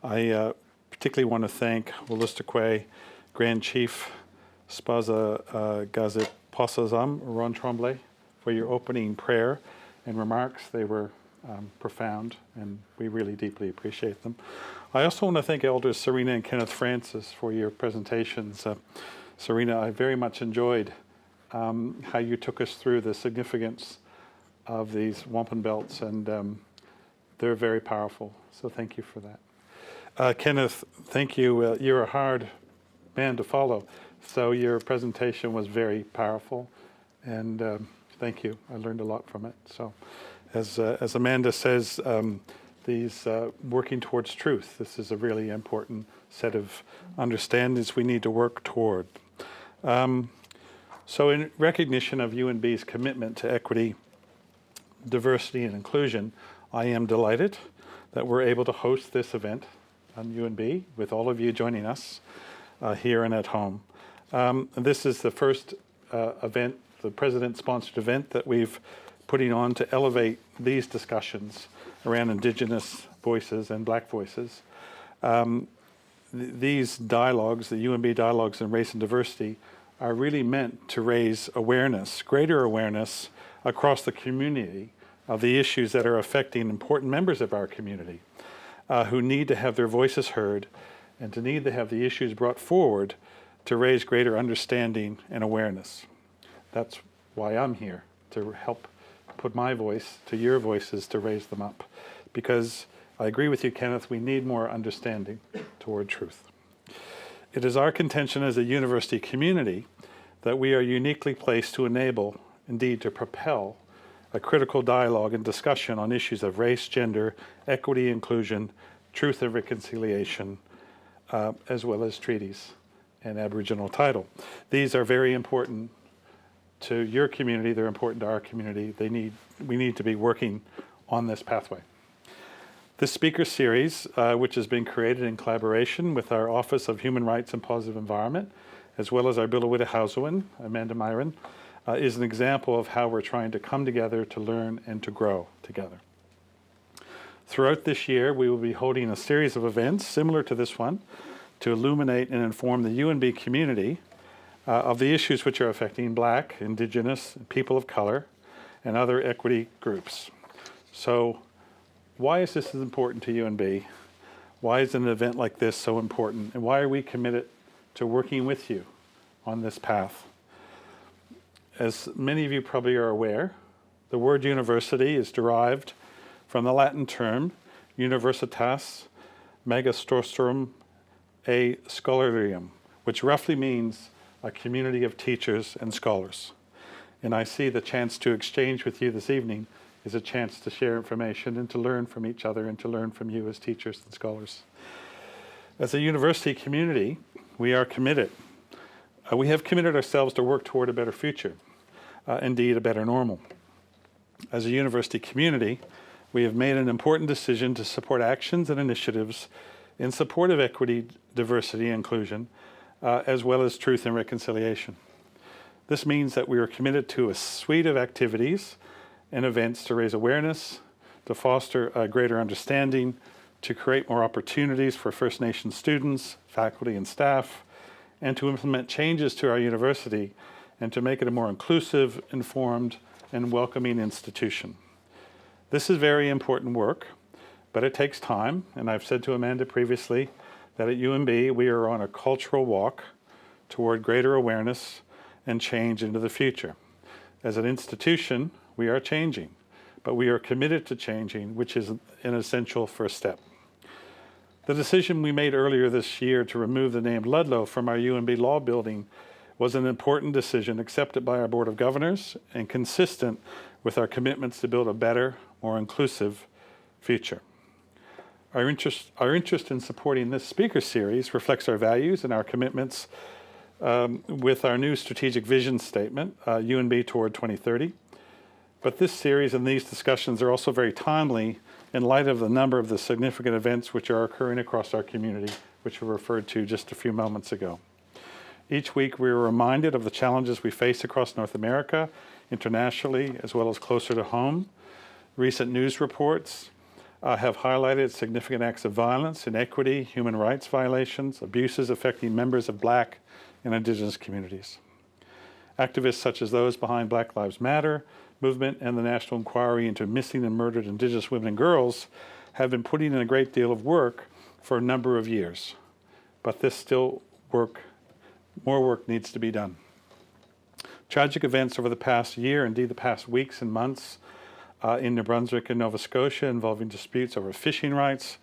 I particularly want to thank Wolastoqey Grand Chief Spaza Gazet Posazam Ron Tremblay for your opening prayer and remarks. They were profound, and we really deeply appreciate them. I also want to thank Elders Serena and Kenneth Francis for your presentations. Serena, I very much enjoyed how you took us through the significance of these wampum belts, and they're very powerful, so thank you for that. Kenneth, thank you. You're a hard man to follow, so your presentation was very powerful, and thank you. I learned a lot from it. So, as Amanda says, these working towards truth, this is a really important set of understandings we need to work toward. So in recognition of UNB's commitment to equity, diversity, and inclusion, I am delighted that we're able to host this event on UNB with all of you joining us here and at home. This is the first event, the President-sponsored event that we've putting on to elevate these discussions around Indigenous voices and Black voices. These dialogues, the UNB dialogues on race and diversity, are really meant to raise awareness, greater awareness across the community of the issues that are affecting important members of our community who need to have their voices heard and to need to have the issues brought forward to raise greater understanding and awareness. That's why I'm here, to help put my voice to your voices to raise them up. Because I agree with you, Kenneth, we need more understanding toward truth. It is our contention as a university community that we are uniquely placed to enable, indeed to propel, a critical dialogue and discussion on issues of race, gender, equity, inclusion, truth and reconciliation, as well as treaties and Aboriginal title. These are very important to your community, they're important to our community. We need to be working on this pathway. This speaker series, which has been created in collaboration with our Office of Human Rights and Positive Environment, as well as our Bilawida Hausawan, Amanda Myron, is an example of how we're trying to come together to learn and to grow together. Throughout this year, we will be holding a series of events similar to this one to illuminate and inform the UNB community of the issues which are affecting Black, Indigenous, people of color, and other equity groups. So why is this important to UNB? Why is an event like this so important? And why are we committed to working with you on this path? As many of you probably are aware, the word university is derived from the Latin term universitas magistrorum a scholarium, which roughly means a community of teachers and scholars. And I see the chance to exchange with you this evening is a chance to share information and to learn from each other and to learn from you as teachers and scholars. As a university community, we are committed. We have committed ourselves to work toward a better future, indeed a better normal. As a university community, we have made an important decision to support actions and initiatives in support of equity, diversity, and inclusion, as well as truth and reconciliation. This means that we are committed to a suite of activities and events to raise awareness, to foster a greater understanding, to create more opportunities for First Nations students, faculty, and staff, and to implement changes to our university and to make it a more inclusive, informed, and welcoming institution. This is very important work, but it takes time, and I've said to Amanda previously that at UNB we are on a cultural walk toward greater awareness and change into the future. As an institution, we are changing, but we are committed to changing, which is an essential first step. The decision we made earlier this year to remove the name Ludlow from our UNB Law Building was an important decision accepted by our Board of Governors and consistent with our commitments to build a better, more inclusive future. Our interest in supporting this speaker series reflects our values and our commitments with our new strategic vision statement, UNB Toward 2030. But this series and these discussions are also very timely in light of the number of the significant events which are occurring across our community, which were referred to just a few moments ago. Each week we are reminded of the challenges we face across North America, internationally, as well as closer to home. Recent news reports have highlighted significant acts of violence, inequity, human rights violations, abuses affecting members of Black and Indigenous communities. Activists such as those behind Black Lives Matter movement and the National Inquiry into Missing and Murdered Indigenous Women and Girls have been putting in a great deal of work for a number of years. But more work needs to be done. Tragic events over the past year, indeed the past weeks and months, in New Brunswick and Nova Scotia involving disputes over fishing rights,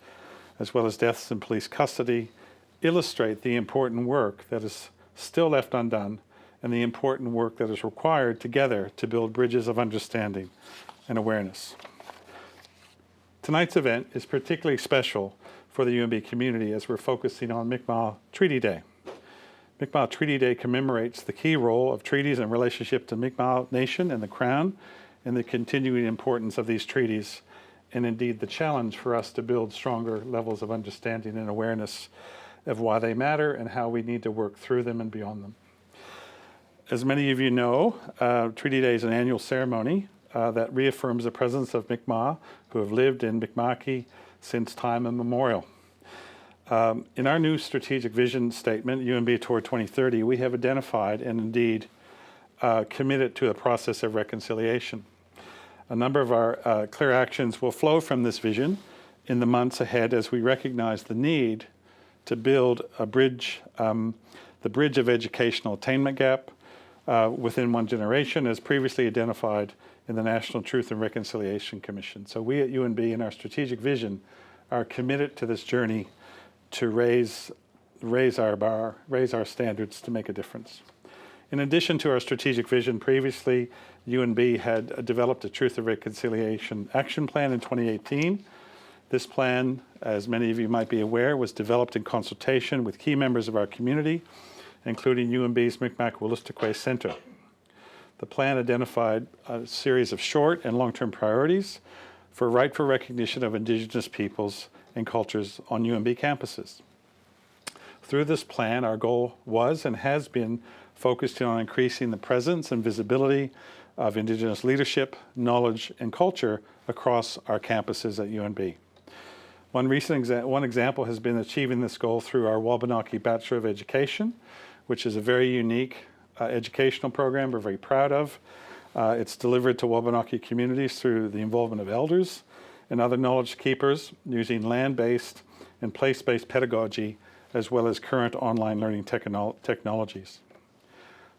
as well as deaths in police custody, illustrate the important work that is still left undone and the important work that is required together to build bridges of understanding and awareness. Tonight's event is particularly special for the UNB community as we're focusing on Mi'kmaq Treaty Day. Mi'kmaq Treaty Day commemorates the key role of treaties in relationship to Mi'kmaq Nation and the Crown, and the continuing importance of these treaties, and indeed the challenge for us to build stronger levels of understanding and awareness of why they matter and how we need to work through them and beyond them. As many of you know, Treaty Day is an annual ceremony that reaffirms the presence of Mi'kmaq who have lived in Mi'kma'ki since time immemorial. In our new strategic vision statement, UNB Toward 2030, we have identified and indeed committed to a process of reconciliation. A number of our clear actions will flow from this vision in the months ahead as we recognize the need to build a bridge, the bridge of educational attainment gap within one generation as previously identified in the National Truth and Reconciliation Commission. So we at UNB in our strategic vision are committed to this journey to raise our bar, raise our standards to make a difference. In addition to our strategic vision previously, UNB had developed a Truth and Reconciliation Action Plan in 2018. This plan, as many of you might be aware, was developed in consultation with key members of our community, including UNB's Mi'kmaq Wolastoqey Center. The plan identified a series of short and long-term priorities for rightful recognition of Indigenous peoples and cultures on UNB campuses. Through this plan, our goal was and has been focused on increasing the presence and visibility of Indigenous leadership, knowledge, and culture across our campuses at UNB. One example has been achieving this goal through our Webenaki Bachelor of Education, which is a very unique educational program we're very proud of. It's delivered to Webenaki communities through the involvement of elders and other knowledge keepers using land-based and place-based pedagogy, as well as current online learning technologies.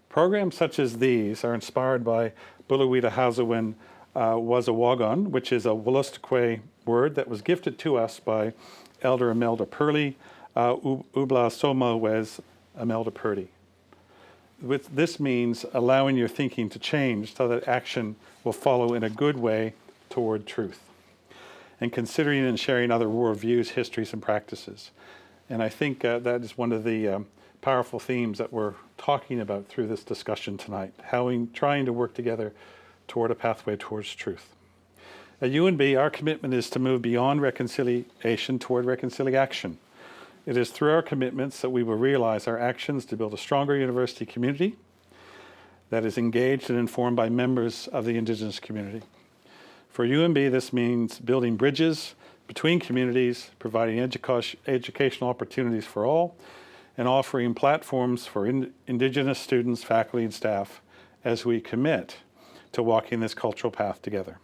Programs such as these are inspired by Buluwita Hazawin Wazawagon, which is a Wolastoqey word that was gifted to us by Elder Imelda Purley, Ubla Soma Wes Imelda Purdy. This means allowing your thinking to change so that action will follow in a good way toward truth, and considering and sharing other worldviews, histories, and practices. And I think that is one of the powerful themes that we're talking about through this discussion tonight, trying to work together toward a pathway towards truth. At UNB, our commitment is to move beyond reconciliation toward reconciliation. It is through our commitments that we will realize our actions to build a stronger university community that is engaged and informed by members of the Indigenous community. For UNB, this means building bridges between communities, providing educational opportunities for all, and offering platforms for Indigenous students, faculty, and staff as we commit to walking this cultural path together.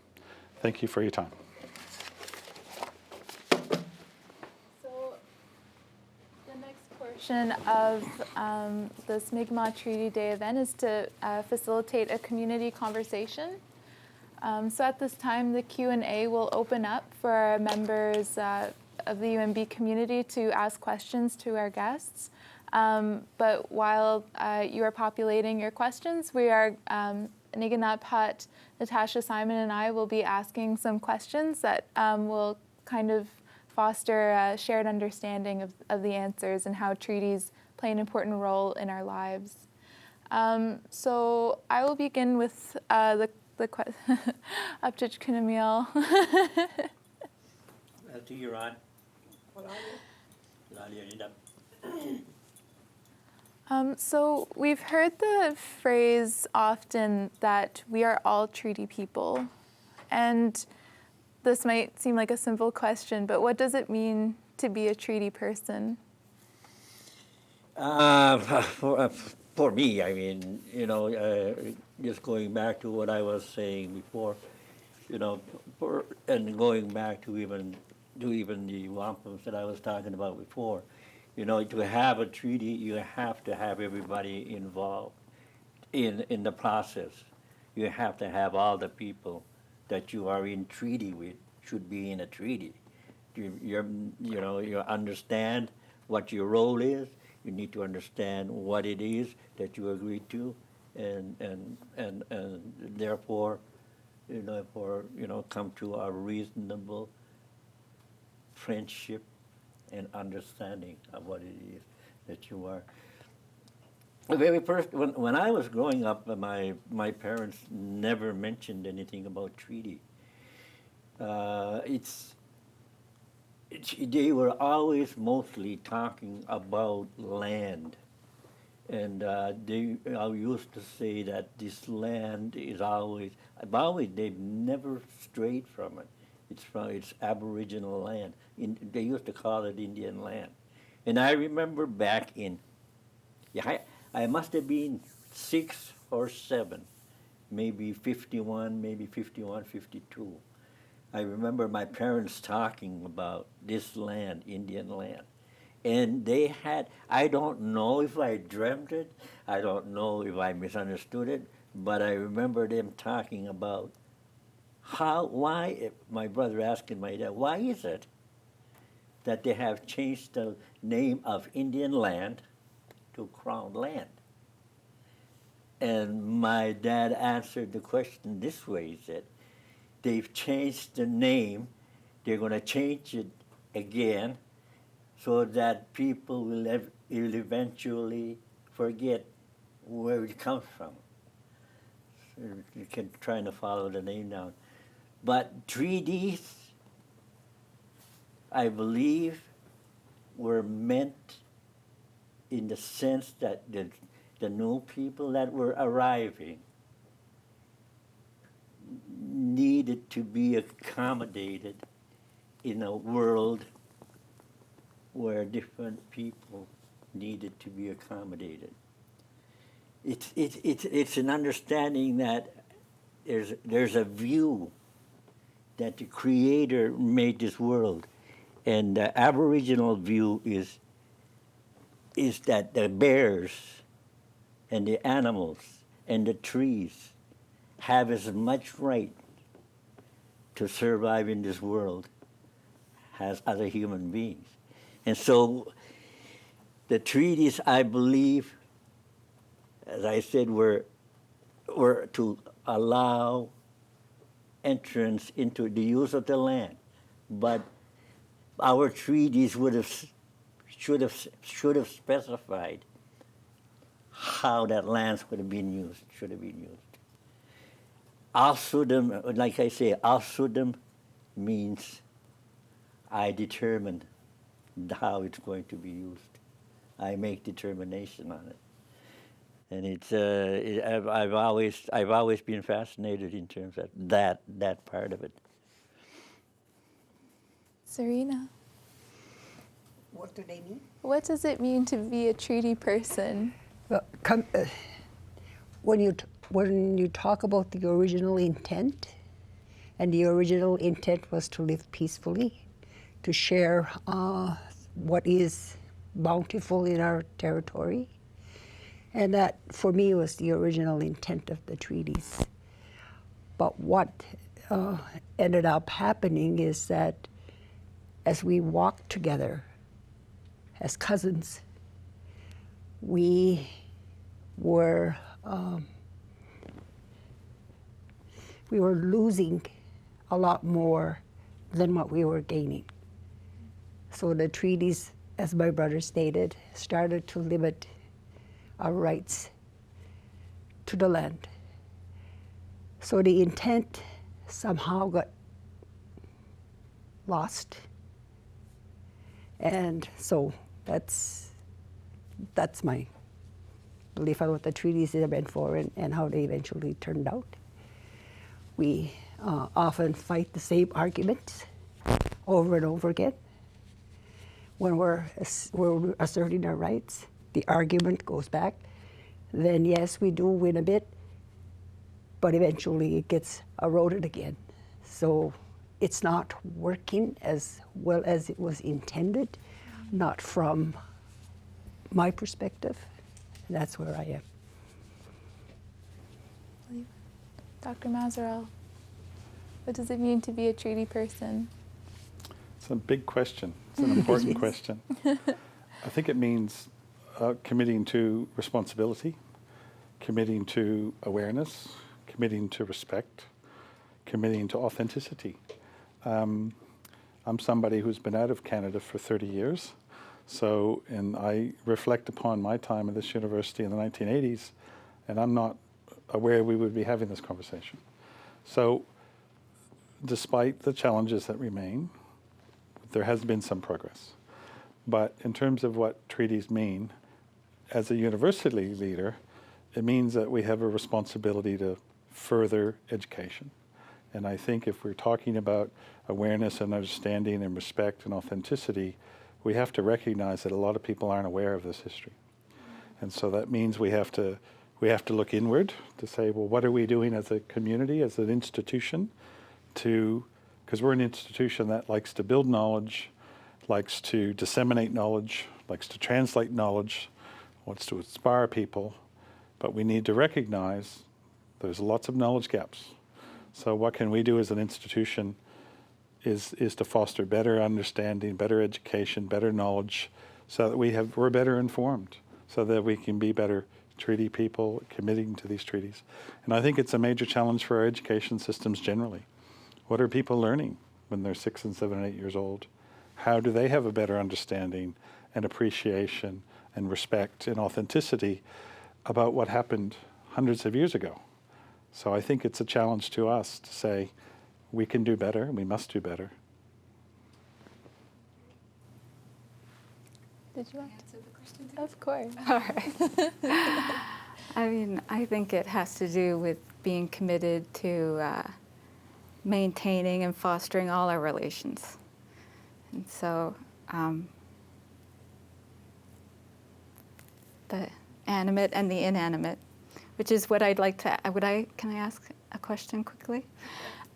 Thank you for your time. Of this Mi'kmaq Treaty Day event is to facilitate a community conversation. So at this time, the Q&A will open up for our members of the UNB community to ask questions to our guests. But while you are populating your questions, we are, Niganatpat, Natasha, Simon, and I will be asking some questions that will kind of foster a shared understanding of the answers and how treaties play an important role in our lives. So I will begin with the Uptich Kinamil. To you, Ron. So we've heard the phrase often that we are all treaty people. And this might seem like a simple question, but what does it mean to be a treaty person? For me, I mean, just going back to what I was saying before, and going back to even the wampums that I was talking about before, to have a treaty, you have to have everybody involved in the process. You have to have all the people that you are in treaty with should be in a treaty. You understand what your role is. You need to understand what it is that you agree to, and therefore, come to a reasonable friendship and understanding of what it is that you are. The very first, when I was growing up, my parents never mentioned anything about treaty. They were always mostly talking about land, and they used to say that this land is always they've never strayed from it. It's Aboriginal land. They used to call it Indian land, and I remember back in, I must have been 6 or 7, maybe 51, maybe 51, 52. I remember my parents talking about this land, Indian land. And they had, I don't know if I dreamt it, I don't know if I misunderstood it, but I remember them talking about why, my brother asking my dad, why is it that they have changed the name of Indian land to Crown land? And my dad answered the question this way. He said, they've changed the name, they're going to change it again so that people will eventually forget where it comes from. So you can try to follow the name down. But treaties, I believe, were meant in the sense that the new people that were arriving needed to be accommodated in a world where different people needed to be accommodated. It's an understanding that there's a view that the Creator made this world, and the Aboriginal view is that the bears and the animals and the trees have as much right to survive in this world as other human beings. And so the treaties, I believe, as I said, were to allow entrance into the use of the land. But our treaties should have specified how that land should have been used. Asudum, like I say, asudum means I determine how it's going to be used. I make determination on it, and I've always been fascinated in terms of that part of it. Serena, What do they mean? what does it mean to be a treaty person? Well, when you talk about the original intent, and the original intent was to live peacefully, to share what is bountiful in our territory, and that for me was the original intent of the treaties. But what ended up happening is that as we walked together as cousins, we were losing a lot more than what we were gaining. So the treaties, as my brother stated, started to limit our rights to the land. So the intent somehow got lost. And so that's my belief on what the treaties are meant for and how they eventually turned out. We often fight the same arguments over and over again. When we're asserting our rights, the argument goes back. Then yes, we do win a bit, but eventually it gets eroded again. So it's not working as well as it was intended, not from my perspective. That's where I am. Dr. Mazarel, what does it mean to be a treaty person? It's a big question. It's an important question. I think it means committing to responsibility, committing to awareness, committing to respect, committing to authenticity. I'm somebody who's been out of Canada for 30 years. So, and I reflect upon my time at this university in the 1980s, and I'm not aware we would be having this conversation. So, despite the challenges that remain, there has been some progress. But in terms of what treaties mean, as a university leader, it means that we have a responsibility to further education. And I think if we're talking about awareness and understanding and respect and authenticity, we have to recognize that a lot of people aren't aware of this history. And so that means we have to look inward to say, well, what are we doing as a community, as an institution, because we're an institution that likes to build knowledge, likes to disseminate knowledge, likes to translate knowledge, wants to inspire people, but we need to recognize there's lots of knowledge gaps. So what can we do as an institution is to foster better understanding, better education, better knowledge, so that we're better informed, so that we can be better treaty people committing to these treaties. And I think it's a major challenge for our education systems generally. What are people learning when they're 6 and 7 and 8 years old? How do they have a better understanding and appreciation and respect and authenticity about what happened hundreds of years ago? So I think it's a challenge to us to say, we can do better, we must do better. Did you want to answer the question? Of course. All right. I mean, I think it has to do with being committed to maintaining and fostering all our relations. And so the animate and the inanimate, which is what I'd like to, can I ask a question quickly?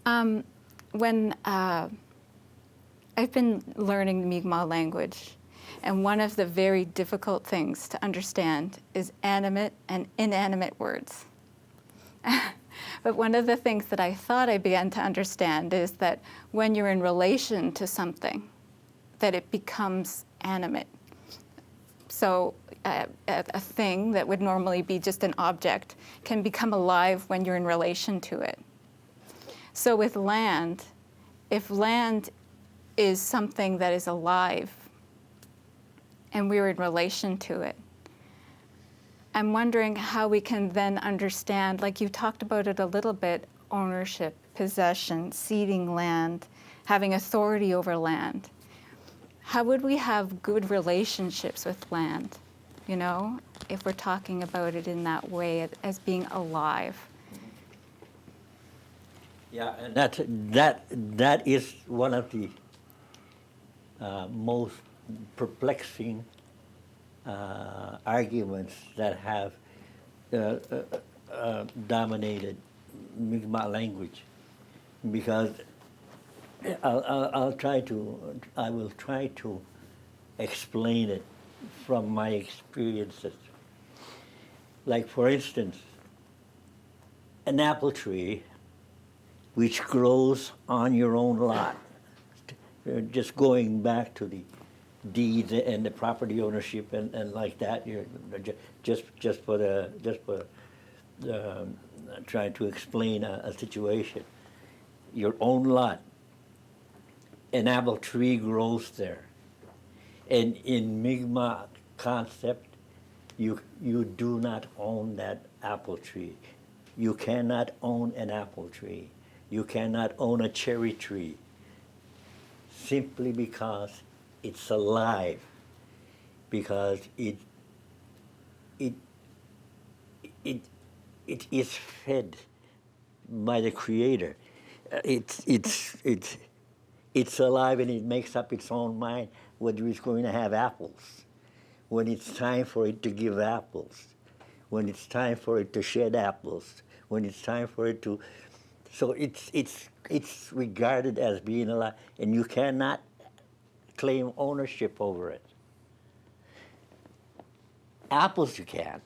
When I've been learning the Mi'kmaq language, and one of the very difficult things to understand is animate and inanimate words. But one of the things that I thought I began to understand is that when you're in relation to something, that it becomes animate. So a thing that would normally be just an object can become alive when you're in relation to it. So with land, if land is something that is alive, and we're in relation to it, I'm wondering how we can then understand, like you talked about it a little bit, ownership, possession, ceding land, having authority over land. How would we have good relationships with land, you know, if we're talking about it in that way as being alive? Yeah, and that is one of the most perplexing arguments that have dominated Mi'kmaq language, because I will try to explain it from my experiences. Like, for instance, an apple tree which grows on your own lot, just going back to the deeds and the property ownership and like that. You're just for trying to explain a situation. Your own lot, an apple tree grows there, and in Mi'kmaq concept, you do not own that apple tree. You cannot own an apple tree. You cannot own a cherry tree, simply because it's alive, because it is fed by the Creator. It's alive, and it makes up its own mind whether it's going to have apples, when it's time for it to give apples, when it's time for it to shed apples, when it's time for it to. So it's regarded as being alive, and you cannot claim ownership over it. Apples you can.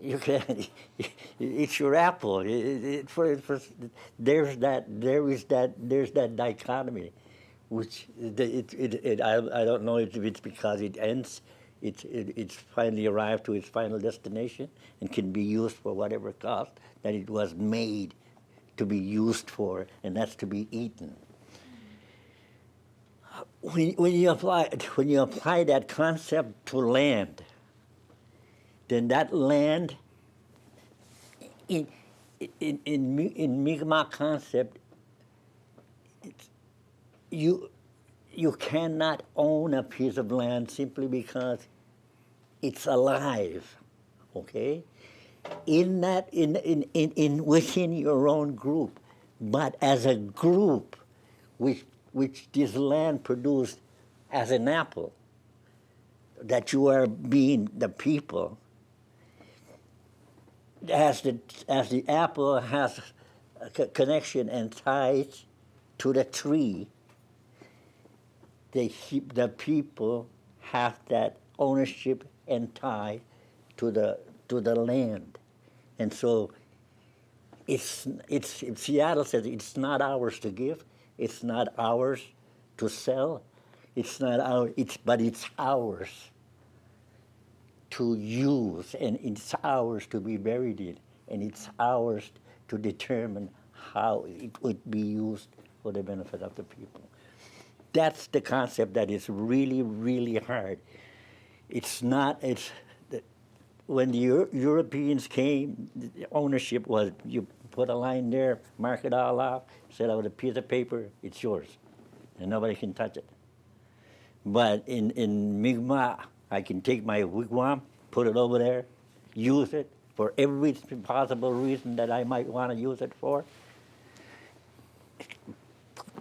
You can. It's your apple. There's that dichotomy, which I don't know if it's because it ends. It's finally arrived to its final destination and can be used for whatever cost that it was made to be used for, and that's to be eaten. When you apply that concept to land, then that land in Mi'kmaq concept, you cannot own a piece of land simply because it's alive, okay? Within your own group, but as a group, which this land produced as an apple, that you are being the people, as the apple has a connection and ties to the tree, the people have that ownership and tie to the land. And so Seattle says it's not ours to give, it's not ours to sell, but it's ours to use, and it's ours to be buried in, and it's ours to determine how it would be used for the benefit of the people. That's the concept that is really, really hard. When the Europeans came, ownership was, you put a line there, mark it all off, set out a piece of paper, it's yours. And nobody can touch it. But in Mi'kmaq, I can take my wigwam, put it over there, use it for every possible reason that I might want to use it for,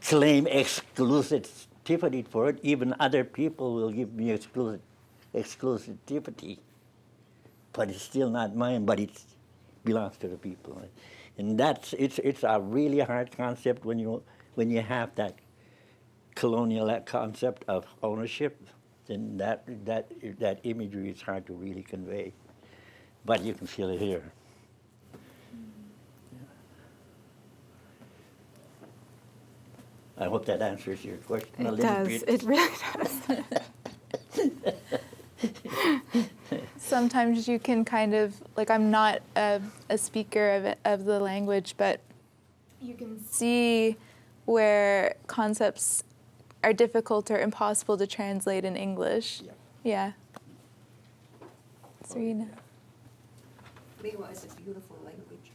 claim exclusivity for it. Even other people will give me exclusivity, but it's still not mine, but it belongs to the people. And it's a really hard concept when you have that colonial concept of ownership. Then that imagery is hard to really convey, but you can feel it here. I hope that answers your question a It little does. bit. It really does. Sometimes you can kind of, like, I'm not a speaker of the language, but you can see where concepts are difficult or impossible to translate in English. Yeah. Serena. Mi'kmaq is a beautiful language.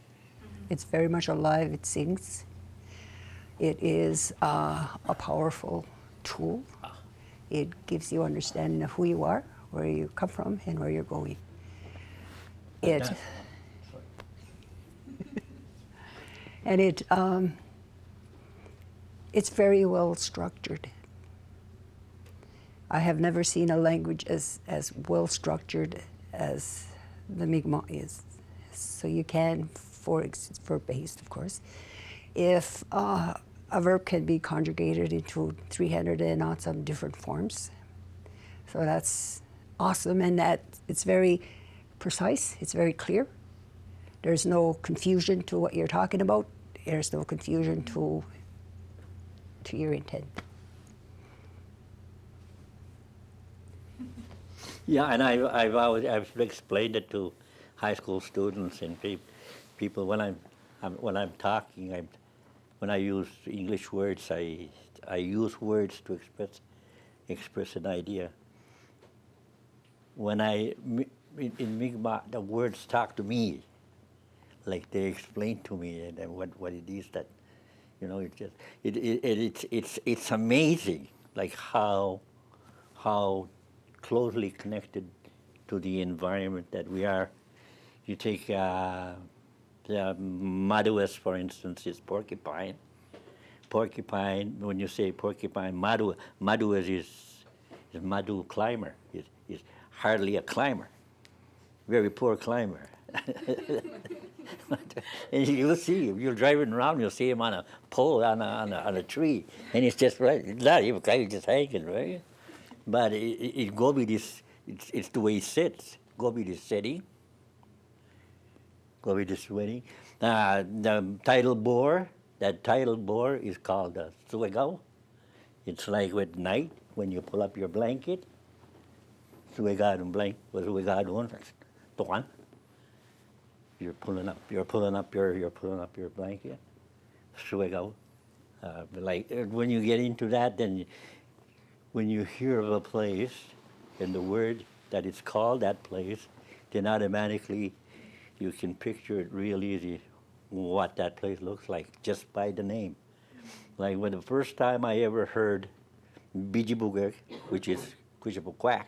It's very much alive. It sings. It is a powerful tool. It gives you understanding of who you are, where you come from, and where you're going. And it's very well structured. I have never seen a language as well structured as the Mi'kmaq is. So you can, it's verb-based, of course. If a verb can be conjugated into 300 and odd some different forms. So that's awesome, and that it's very precise, it's very clear. There's no confusion to what you're talking about. There's no confusion to your intent. Yeah, and I've explained it to high school students and people when I'm talking. When I use English words, I use words to express an idea. When in Mi'kmaq, the words talk to me, like they explain to me and what it is that, it's amazing, like how closely connected to the environment that we are. You take the Maduas, for instance, is porcupine. Porcupine, when you say porcupine, Maduas is Madu climber, is hardly a climber, very poor climber. And you'll see, if you're driving around, you'll see him on a pole, on a tree, and it's just right, it's not even kind of just hanging, right? But Gobi, it's the way it sits. Gobi is sitting. Gobi is sitting. The tidal bore, that tidal bore is called the suegao. It's like with night, when you pull up your blanket. Suegadon blanket, suegadon, tuan. You're pulling up your blanket. Suegao. Like when you get into that, then when you hear of a place and the word that it's called that place, then automatically you can picture it real easy what that place looks like just by the name. Like when the first time I ever heard Bijibugek, which is Quishapuquack,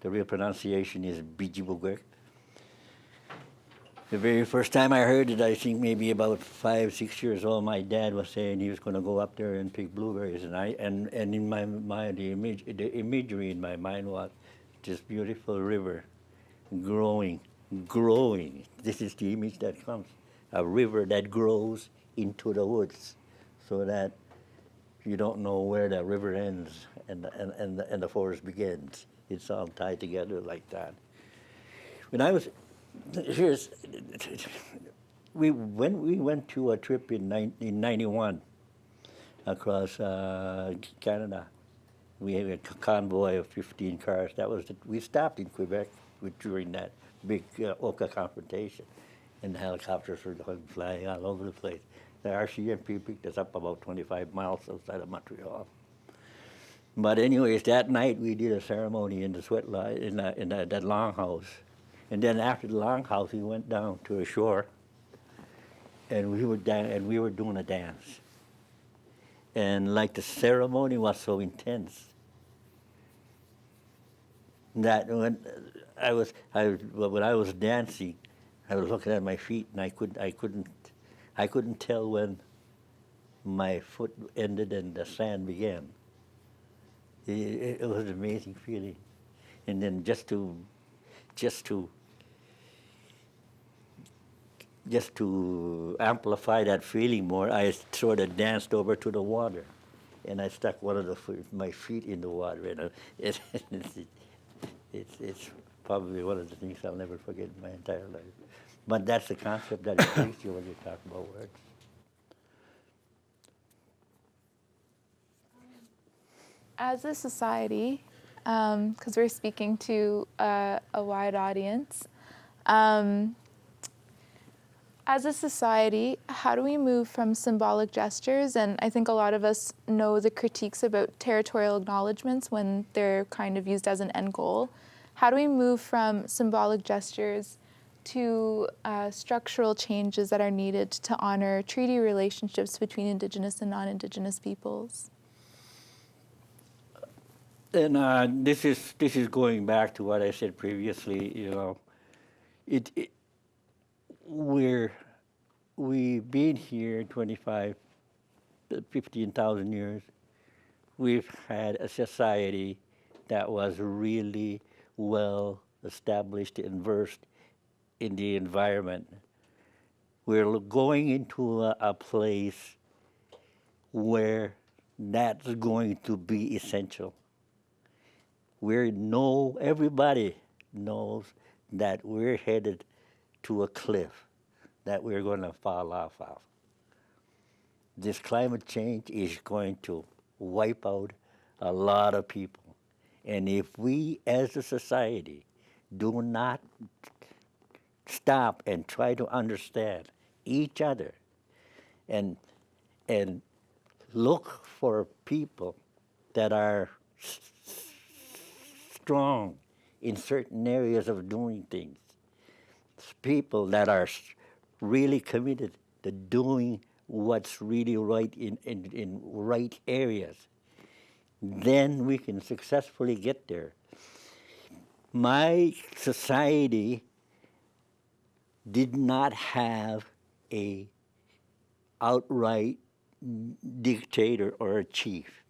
the real pronunciation is Bijibugek. The very first time I heard it, I think maybe about 5, 6 years old, my dad was saying he was going to go up there and pick blueberries, and in my mind, the imagery in my mind was this beautiful river growing. This is the image that comes, a river that grows into the woods, so that you don't know where the river ends and the forest begins. It's all tied together like that. When I was when we went to a trip in 91 across Canada, we had a convoy of 15 cars. We stopped in Quebec during that big Oka confrontation, and the helicopters were flying all over the place. The RCMP picked us up about 25 miles outside of Montreal. But anyways, that night we did a ceremony in the sweat lodge, in that longhouse. And then after the longhouse, we went down to a shore and we were doing a dance. And like the ceremony was so intense that when I was dancing, I was looking at my feet, and I couldn't tell when my foot ended and the sand began. It was an amazing feeling. And then just to amplify that feeling more, I sort of danced over to the water, and I stuck one of my feet in the water. And it's probably one of the things I'll never forget in my entire life. But that's the concept that intrigues you when you talk about words. As a society, because we're speaking to a wide audience, as a society, how do we move from symbolic gestures? And I think a lot of us know the critiques about territorial acknowledgements when they're kind of used as an end goal. How do we move from symbolic gestures to structural changes that are needed to honor treaty relationships between Indigenous and non-Indigenous peoples? And this is going back to what I said previously. You know, we've been here 15,000 years. We've had a society that was really well established and versed in the environment. We're going into a place where that's going to be essential. Everybody knows that we're headed to a cliff that we're going to fall off of. This climate change is going to wipe out a lot of people. And if we as a society do not stop and try to understand each other and look for people that are strong in certain areas of doing things, people that are really committed to doing what's really right in right areas, then we can successfully get there. My society did not have a outright dictator or a chief.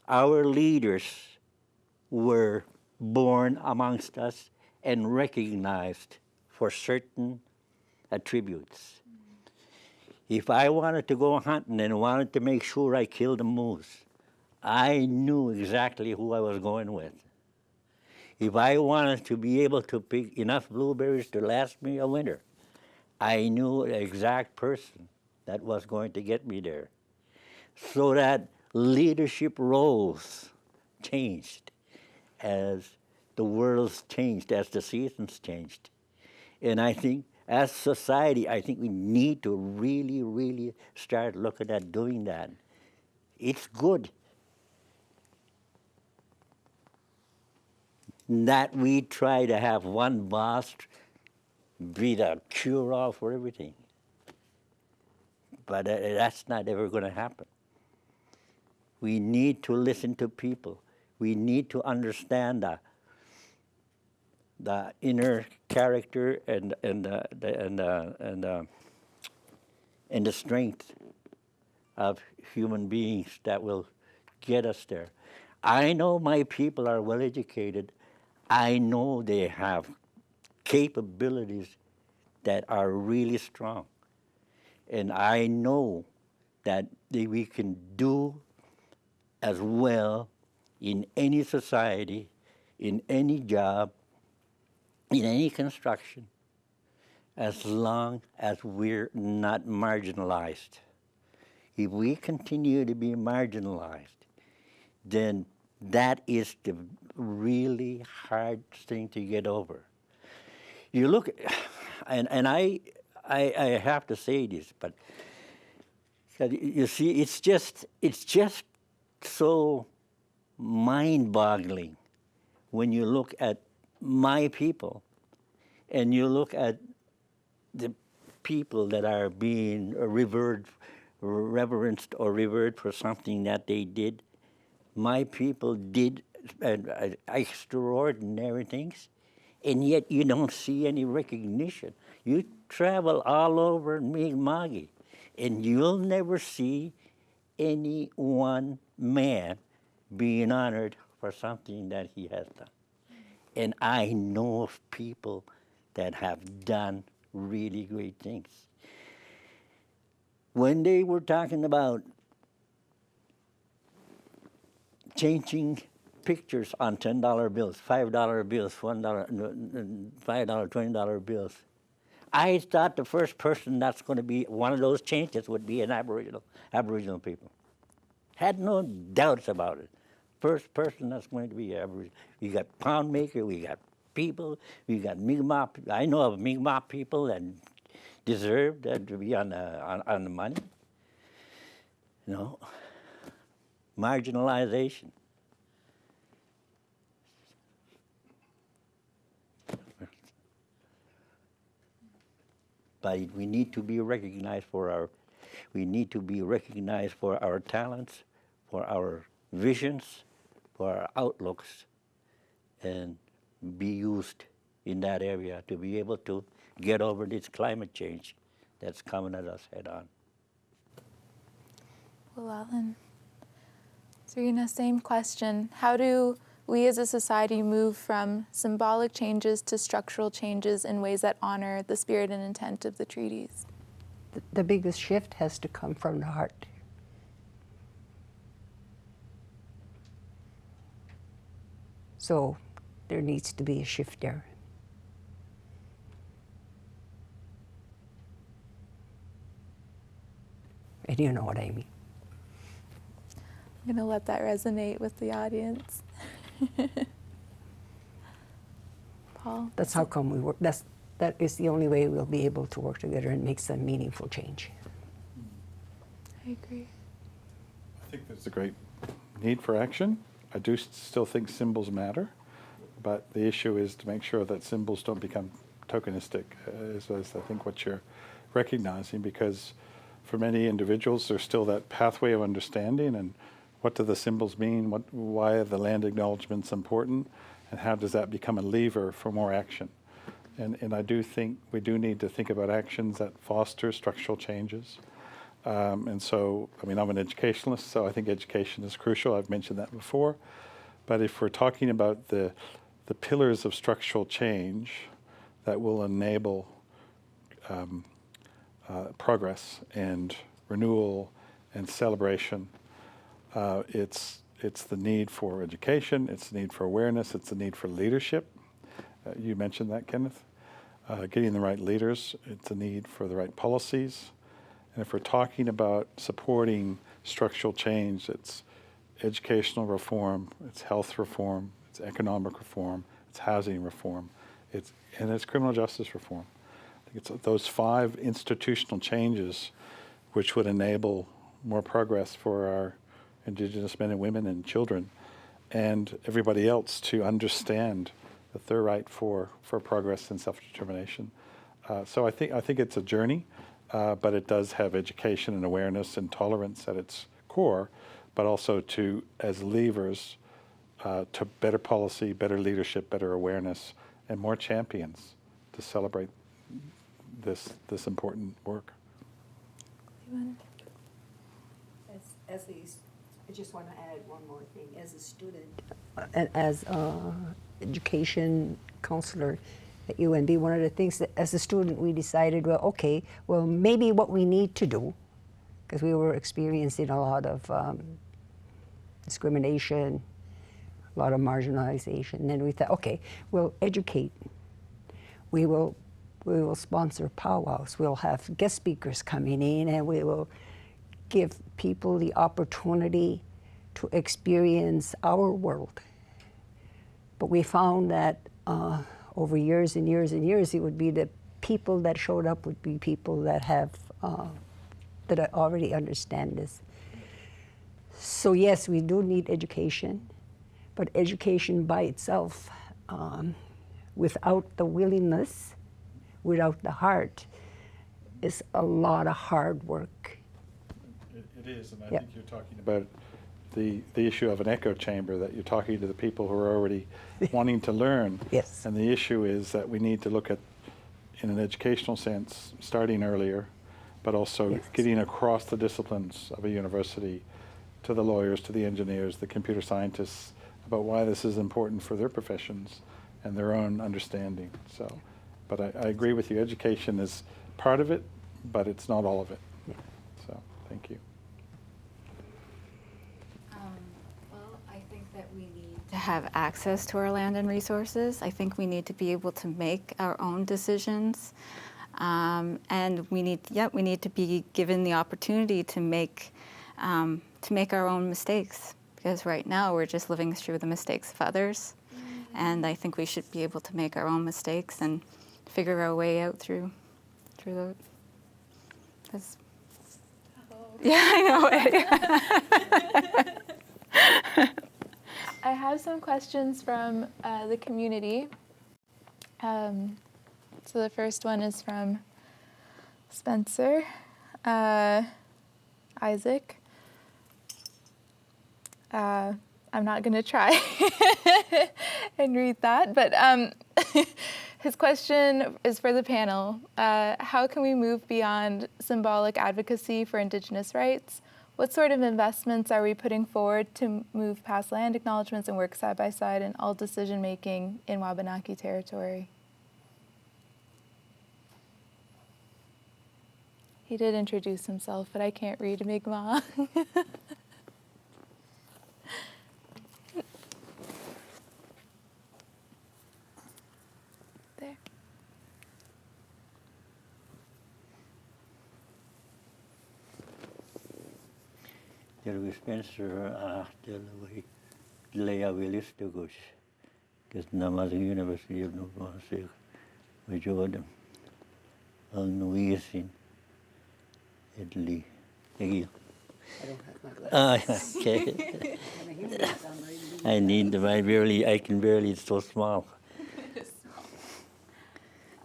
Our leaders were born amongst us and recognized for certain attributes. If I wanted to go hunting and wanted to make sure I killed a moose, I knew exactly who I was going with. If I wanted to be able to pick enough blueberries to last me a winter, I knew the exact person that was going to get me there. So that leadership roles changed as the world's changed, as the seasons changed. And I think as society, I think we need to really, really start looking at doing that. It's good that we try to have one boss be the cure-all for everything. But that's not ever going to happen. We need to listen to people. We need to understand the inner character and the strength of human beings that will get us there. I know my people are well educated. I know they have capabilities that are really strong. And I know that we can do as well in any society, in any job, in any construction, as long as we're not marginalized. If we continue to be marginalized, then that is the really hard thing to get over. You look, and I have to say this, but you see, it's just so mind-boggling when you look at my people and you look at the people that are being reverenced or revered for something that they did. My people did extraordinary things, and yet you don't see any recognition. You travel all over Mi'kmaq, and you'll never see any one man being honored for something that he has done. And I know of people that have done really great things. When they were talking about changing pictures on $10 bills, $5 bills, $1, $5, $20 bills, I thought the first person that's going to be one of those changes would be an Aboriginal people. Had no doubts about it. First person that's going to be Aboriginal. We got pound maker, we got people, we got Mi'kmaq. I know of Mi'kmaq people that deserve that to be on the money. You know, marginalization. But we need to be recognized for our talents, for our visions, for our outlooks, and be used in that area to be able to get over this climate change that's coming at us head on. Well, Alan, Serena, same question. How do we as a society move from symbolic changes to structural changes in ways that honor the spirit and intent of the treaties? The biggest shift has to come from the heart. So there needs to be a shift there. And you know what I mean. I'm going to let that resonate with the audience. Paul? That's how come we work. That is the only way we'll be able to work together and make some meaningful change. I agree. I think there's a great need for action. I do still think symbols matter, but the issue is to make sure that symbols don't become tokenistic, is I think what you're recognizing, because for many individuals there's still that pathway of understanding and what do the symbols mean, why are the land acknowledgements important, and how does that become a lever for more action. And I do think we do need to think about actions that foster structural changes. And so, I mean, I'm an educationalist, so I think education is crucial. I've mentioned that before. But if we're talking about the pillars of structural change that will enable progress and renewal and celebration, it's the need for education, it's the need for awareness, it's the need for leadership. You mentioned that, Kenneth. Getting the right leaders, it's a need for the right policies. And if we're talking about supporting structural change, it's educational reform, it's health reform, it's economic reform, it's housing reform, it's criminal justice reform. I think it's those 5 institutional changes which would enable more progress for our Indigenous men and women and children and everybody else to understand that they're right for progress and self-determination. So I think it's a journey, but it does have education and awareness and tolerance at its core, but also as levers to better policy, better leadership, better awareness, and more champions to celebrate this important work. I just want to add one more thing. As a student, as education counselor at UNB, one of the things that as a student we decided, well, maybe what we need to do, because we were experiencing a lot of discrimination, a lot of marginalization, and then we thought, okay, we'll educate. We will sponsor powwows. We'll have guest speakers coming in, and we will give people the opportunity to experience our world. But we found that over years and years and years, it would be the people that showed up would be people that have that already understand this. So yes, we do need education, but education by itself, without the willingness, without the heart, is a lot of hard work. It is, and I Yeah. think you're talking about the issue of an echo chamber, that you're talking to the people who are already wanting to learn. Yes. And the issue is that we need to look at, in an educational sense, starting earlier, but also Yes. getting across the disciplines of a university to the lawyers, to the engineers, the computer scientists, about why this is important for their professions and their own understanding. So, but I agree with you, education is part of it, but it's not all of it. Yeah. So, thank you. Well, I think that we need to have access to our land and resources. I think we need to be able to make our own decisions. And we need to be given the opportunity to make our own mistakes. Because right now we're just living through the mistakes of others. And I think we should be able to make our own mistakes and figure our way out through the. Yeah, I know. I have some questions from the community. So the first one is from Spencer Isaac. I'm not going to try and read that, but his question is for the panel. How can we move beyond symbolic advocacy for Indigenous rights? What sort of investments are we putting forward to move past land acknowledgements and work side by side in all decision-making in Webenaki territory? He did introduce himself, but I can't read Mi'kmaq. There. Did we Spencer Leia Willis to go? Because Namaz University of New Brunswick, we Jordan, on Louisian, Italy. Thank you. I don't have my glasses. Okay. I need them. I can barely, it's so small.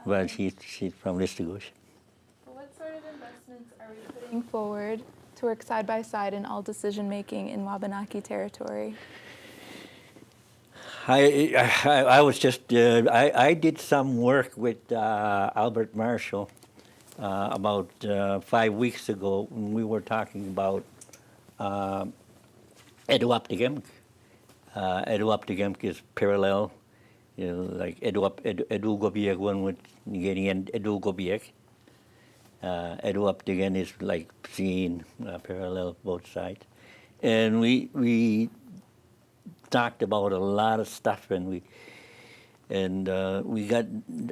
But she's from Listagosh. What sort of investments are we putting forward to work side by side in all decision-making in Webenaki territory? I was just, I did some work with Albert Marshall about 5 weeks ago when we were talking about Eduaptigemk. Eduaptigemk is parallel, like Edugobiek one with Nigerian Edugobiek. Eduaptigen is like seeing parallel both sides. And we talked about a lot of stuff, and we got,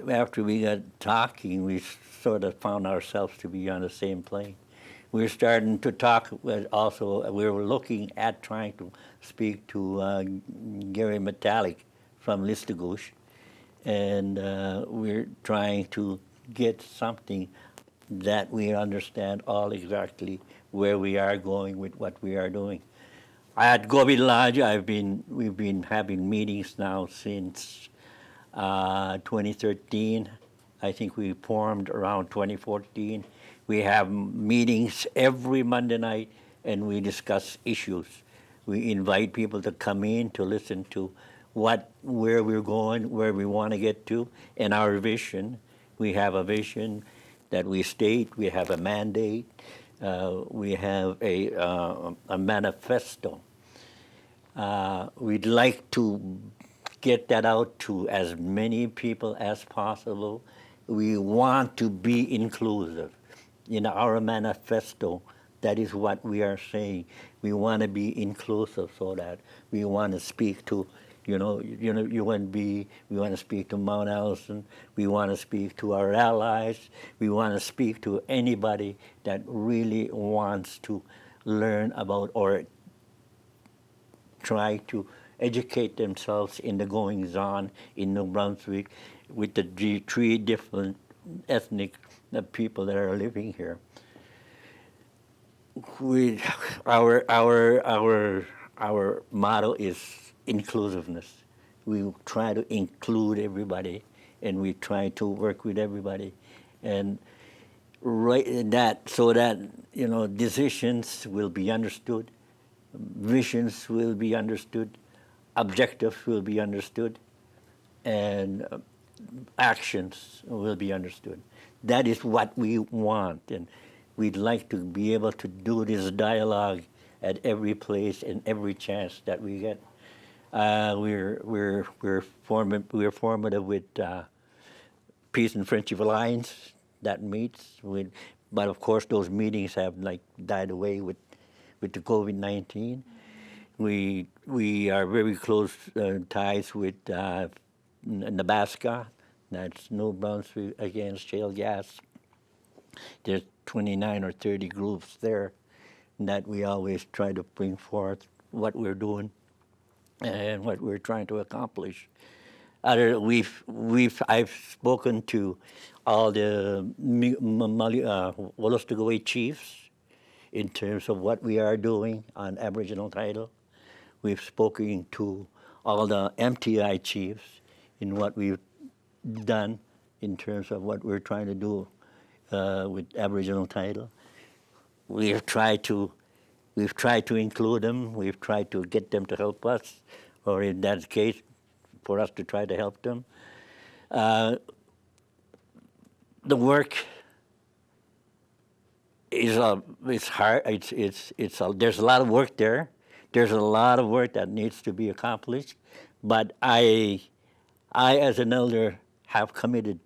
after we got talking, we sort of found ourselves to be on the same plane. We were starting to talk, also we were looking at trying to speak to Gary Metallic from Listagosh, and we're trying to get something that we understand all exactly where we are going with what we are doing. At Gobi Lodge, we've been having meetings now since 2013. I think we formed around 2014. We have meetings every Monday night, and we discuss issues. We invite people to come in to listen to where we're going, where we want to get to, and our vision. We have a vision that we state. We have a mandate. We have a manifesto. We'd like to get that out to as many people as possible. We want to be inclusive. In our manifesto, that is what we are saying. We want to be inclusive, so that we want to speak to, we want to speak to Mount Allison. We want to speak to our allies. We want to speak to anybody that really wants to learn about or try to educate themselves in the goings on in New Brunswick with the three different ethnic people that are living here. Our motto is inclusiveness. We try to include everybody, and we try to work with everybody. And right that so that decisions will be understood, visions will be understood, objectives will be understood, and actions will be understood. That is what we want, and we'd like to be able to do this dialogue at every place and every chance that we get. We're formative with Peace and Friendship Alliance that meets with, but of course those meetings have died away with the COVID-19. We are very close ties with Nebraska. That's No Boundaries Against Shale Gas. There's 29 or 30 groups there that we always try to bring forth what we're doing and what we're trying to accomplish. I've spoken to all the Wolastoqey chiefs in terms of what we are doing on Aboriginal title. We've spoken to all the MTI chiefs in what we've done in terms of what we're trying to do with Aboriginal title. We've tried to include them. We've tried to get them to help us, or in that case, for us to try to help them. The work is hard. There's a lot of work there. There's a lot of work that needs to be accomplished, but I as an elder have committed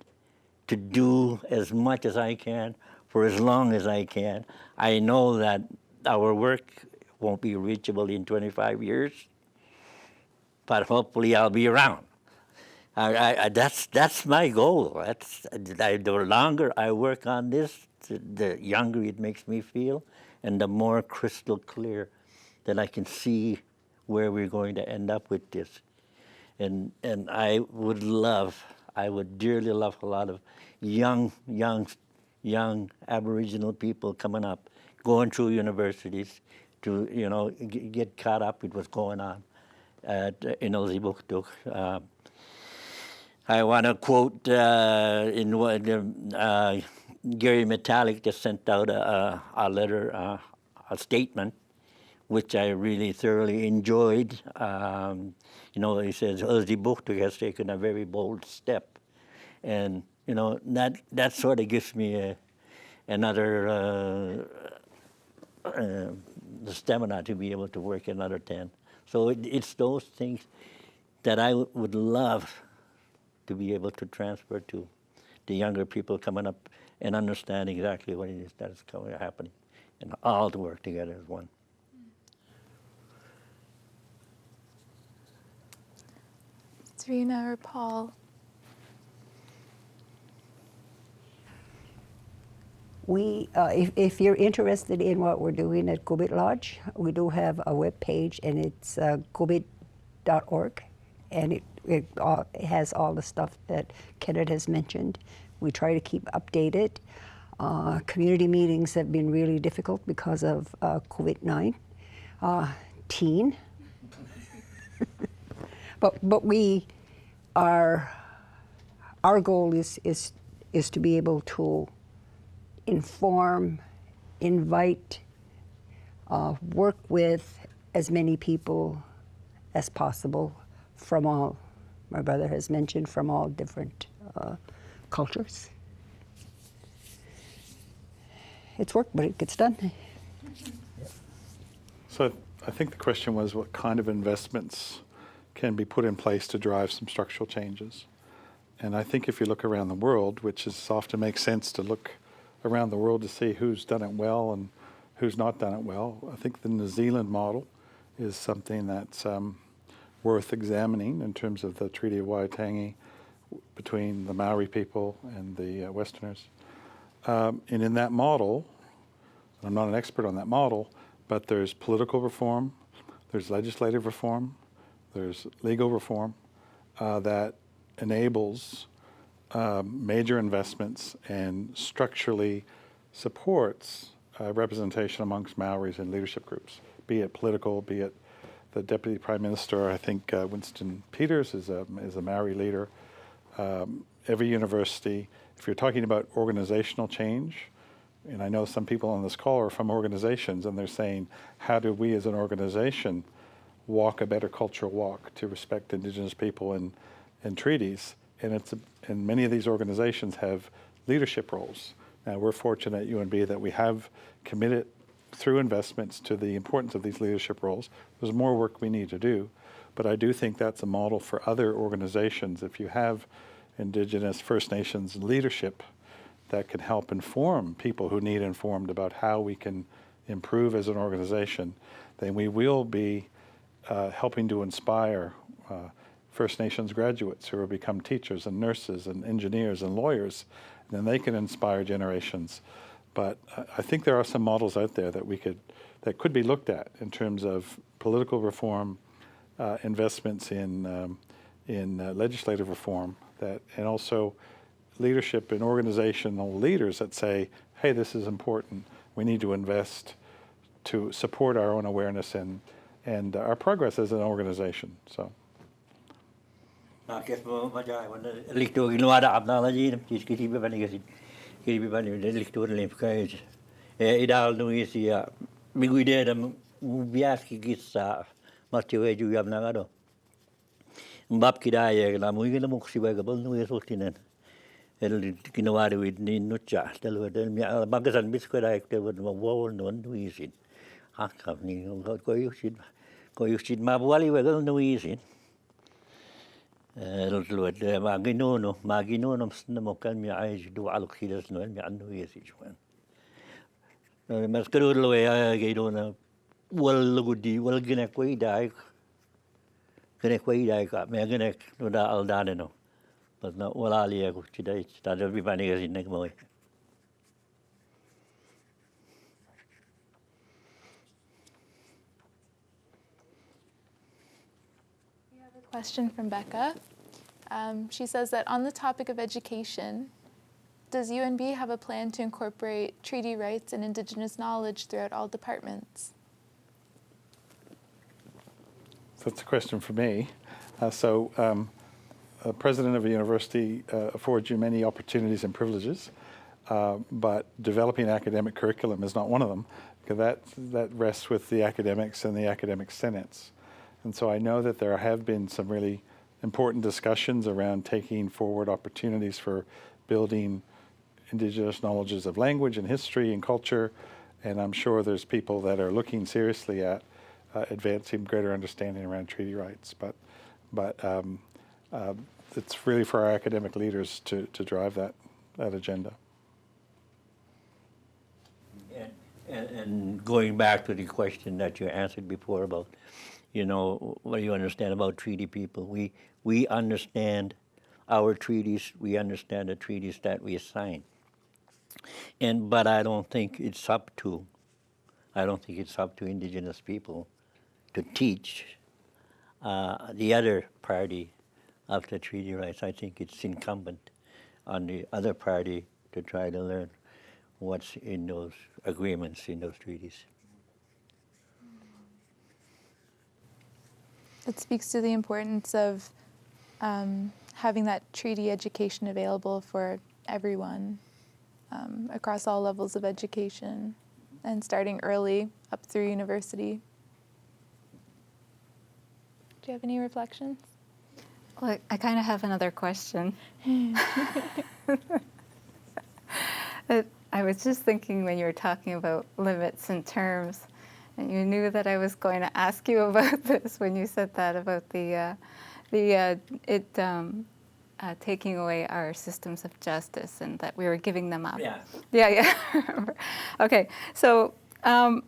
to do as much as I can for as long as I can. I know that our work won't be reachable in 25 years, but hopefully I'll be around. That's my goal. The longer I work on this, the younger it makes me feel, and the more crystal clear that I can see where we're going to end up with this. And I would dearly love a lot of young Aboriginal people coming up, going through universities to get caught up with what's going on in Ozibuktuk. I want to quote Gary Metallic just sent out a letter, a statement, which I really thoroughly enjoyed. He says, Ozibuktuk has taken a very bold step. And, that sort of gives me another the stamina to be able to work another 10. So it's those things that I would love to be able to transfer to the younger people coming up and understand exactly what it is that is happening, and all to work together as one. Serena or Paul? We, if you're interested in what we're doing at Kubit Lodge, we do have a web page, and it's kubit.org, and it has all the stuff that Kenneth has mentioned. We try to keep updated. Community meetings have been really difficult because of COVID-19. But we our goal is to be able to inform, invite, work with as many people as possible from all, my brother has mentioned, from all different cultures. It's work, but it gets done. So I think the question was, what kind of investments can be put in place to drive some structural changes? And I think if you look around the world, which is often makes sense to look around the world to see who's done it well and who's not done it well, I think the New Zealand model is something that's worth examining in terms of the Treaty of Waitangi between the Maori people and the Westerners. And in that model, I'm not an expert on that model, but there's political reform, there's legislative reform, there's legal reform that enables major investments and structurally supports representation amongst Maoris in leadership groups, be it political, be it the Deputy Prime Minister. I think Winston Peters is a Maori leader. Every university, if you're talking about organizational change, and I know some people on this call are from organizations, and they're saying, how do we as an organization walk a better cultural walk to respect Indigenous people in treaties? And many of these organizations have leadership roles. Now, we're fortunate at UNB that we have committed through investments to the importance of these leadership roles. There's more work we need to do, but I do think that's a model for other organizations. If you have Indigenous First Nations leadership that can help inform people who need informed about how we can improve as an organization, then we will be helping to inspire First Nations graduates who will become teachers and nurses and engineers and lawyers, and then they can inspire generations. But I think there are some models out there that could be looked at in terms of political reform, investments in legislative reform, and also leadership and organizational leaders that say, hey, this is important. We need to invest to support our own awareness and our progress as an organization. So. Mbap kidaya la muy gina muksi ba gabal no yeso tinen el kinawari with ni nucha del mi bagasan biskora ekte wad ma wol no no isin hakam ni ko yushid ma wali wa gal no isin el luad ma ginono sna mo kan mi aij du al khilas no mi anno yesi shwan maskaro lo ya gaidona wal gudi wal gina ko idai Genek wa idai ka me genek no da al dane no but no wala ali ko chidai sta da bi bani ga sin mo We have a question from Becca. She says that on the topic of education, does UNB have a plan to incorporate treaty rights and Indigenous knowledge throughout all departments? That's a question for me. President of a university affords you many opportunities and privileges, but developing academic curriculum is not one of them, because that rests with the academics and the academic senates. And so I know that there have been some really important discussions around taking forward opportunities for building Indigenous knowledges of language and history and culture, and I'm sure there's people that are looking seriously at advancing greater understanding around treaty rights, but it's really for our academic leaders to drive that agenda. And going back to the question that you answered before about, what do you understand about treaty people? We understand our treaties. We understand the treaties that we sign. But I don't think it's up to Indigenous people to teach the other party of the treaty rights. I think it's incumbent on the other party to try to learn what's in those agreements, in those treaties. It speaks to the importance of having that treaty education available for everyone across all levels of education and starting early up through university. Do you have any reflections? Well, I kind of have another question. I was just thinking when you were talking about limits and terms, and you knew that I was going to ask you about this when you said that about taking away our systems of justice and that we were giving them up. Yeah. Okay, so I'm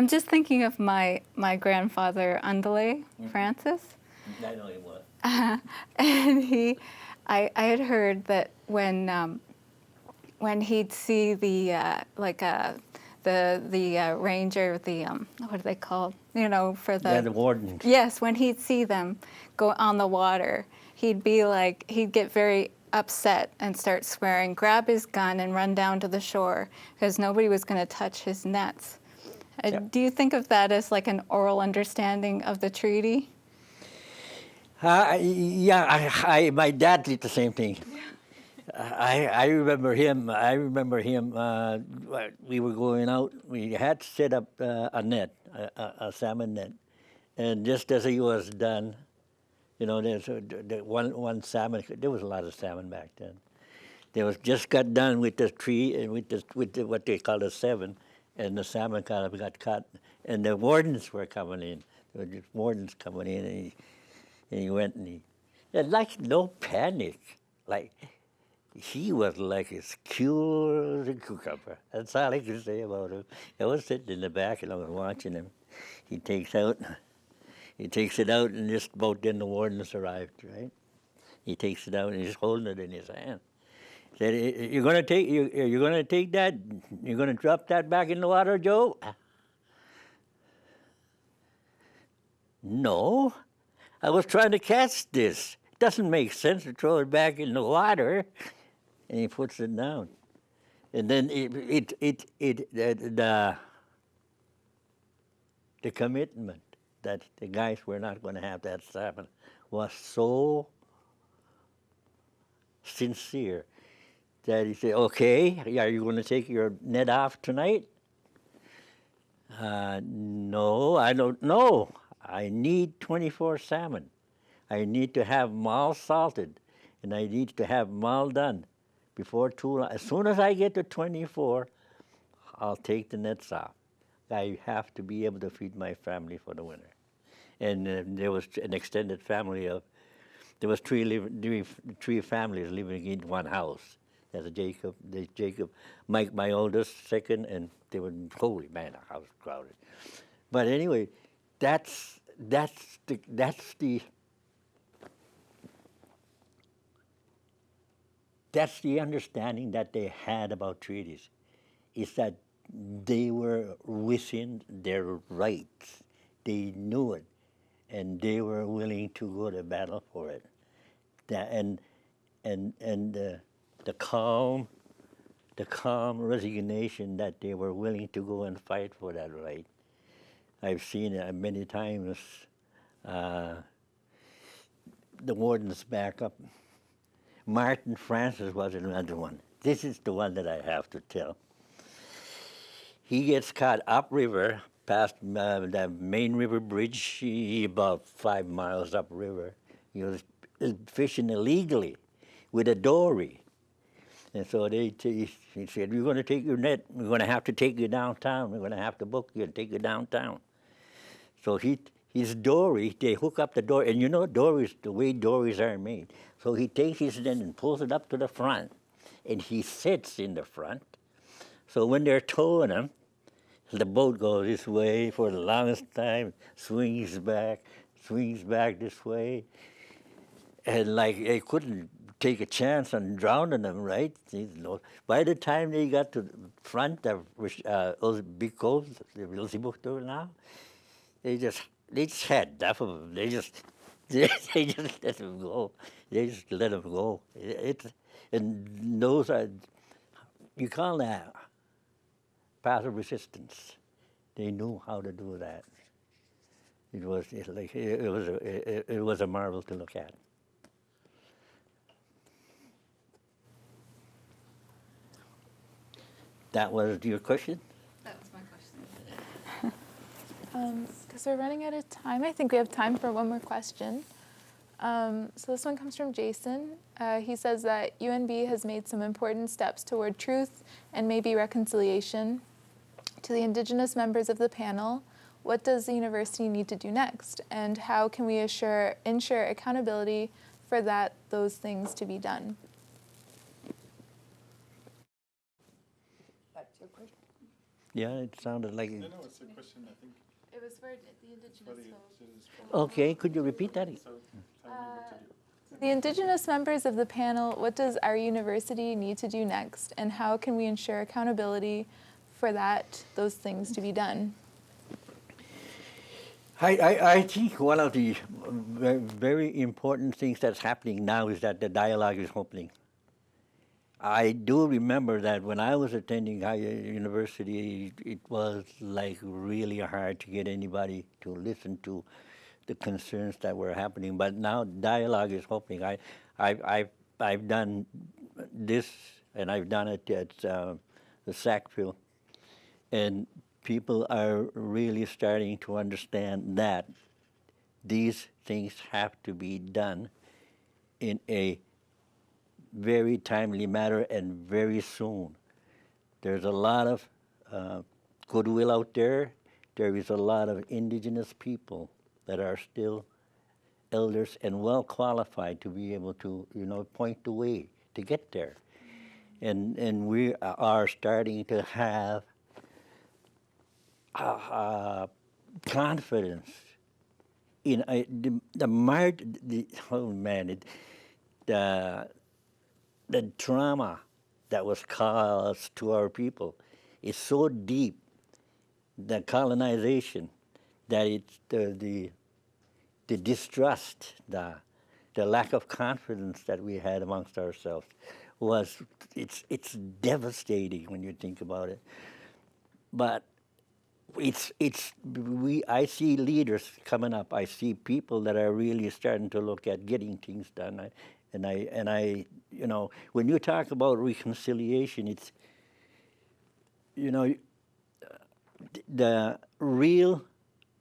just thinking of my grandfather, Andale Francis. I know he was. And I had heard that when he'd see the ranger, what are they called? The wardens. Yes, when he'd see them go on the water, he'd get very upset and start swearing, grab his gun and run down to the shore because nobody was going to touch his nets. Do you think of that as like an oral understanding of the treaty? My dad did the same thing. I remember him. We were going out. We had to set up a net, a salmon net, and just as he was done, you know, there's one salmon. There was a lot of salmon back then. They was just got done with the tree and with what they call a seven, and the salmon kind of got cut, and the wardens were coming in. There were just wardens coming in, and he went and he had like no panic, like. He was like as cool as a cucumber. That's all I can say about him. I was sitting in the back and I was watching him. He takes it out, and just about then the wardens arrived, right? He takes it out and he's holding it in his hand. He said, "You're gonna take that? You're gonna drop that back in the water, Joe?" "No, I was trying to catch this. It doesn't make sense to throw it back in the water." And he puts it down, and then the commitment that the guys were not going to have that salmon was so sincere that he said, "Okay, are you going to take your net off tonight?" "No, I don't know. I need 24 salmon. I need to have them all salted, and I need to have them all done. Before too long, as soon as I get to 24, I'll take the nets off. I have to be able to feed my family for the winter." And there was an extended family of, there was three families living in one house. There's Jacob, Mike, my oldest, second, and they were, holy man, the house was crowded. But anyway, that's the understanding that they had about treaties, is that they were within their rights. They knew it, and they were willing to go to battle for it. The calm resignation that they were willing to go and fight for that right. I've seen it many times. The wardens back up. Martin Francis was another one. This is the one that I have to tell. He gets caught upriver, past the main river bridge, about 5 miles upriver. He was fishing illegally with a dory. And so he said, "You're going to take your net. We're going to have to take you downtown. We're going to have to book you and take you downtown." So his dory, they hook up the dory, and you know dories, the way dories are made. So he takes his net and pulls it up to the front, and he sits in the front. So when they're towing him, the boat goes this way for the longest time, swings back this way. And like they couldn't take a chance on drowning him, right? By the time they got to the front of those big coves, the Vilsibuktur now, they just had enough of them. They just let them go. They just let them go. And those are, you call that passive resistance. They knew how to do that. It was a marvel to look at. That was your question? That was my question. Because we're running out of time, I think we have time for one more question. So this one comes from Jason. He says that UNB has made some important steps toward truth and maybe reconciliation. To the Indigenous members of the panel, what does the university need to do next? And how can we ensure accountability for those things to be done? That's your question. Yeah, it sounded like. No, it's a question, I think. It was for the Indigenous folks. Okay, could you repeat that? So tell me what to do. The Indigenous members of the panel, what does our university need to do next? And how can we ensure accountability for those things to be done? I think one of the very important things that's happening now is that the dialogue is opening. I do remember that when I was attending higher university, it was like really hard to get anybody to listen to the concerns that were happening. But now dialogue is opening. I've done this, and I've done it at the Sackville, and people are really starting to understand that these things have to be done in a very timely manner and very soon. There's a lot of goodwill out there. There is a lot of Indigenous people that are still elders and well qualified to be able to, point the way to get there. And we are starting to have confidence in the trauma that was caused to our people is so deep, the colonization, that it's the distrust, the lack of confidence that we had amongst ourselves it's devastating when you think about it. But I see leaders coming up. I see people that are really starting to look at getting things done. And I, when you talk about reconciliation, it's, the real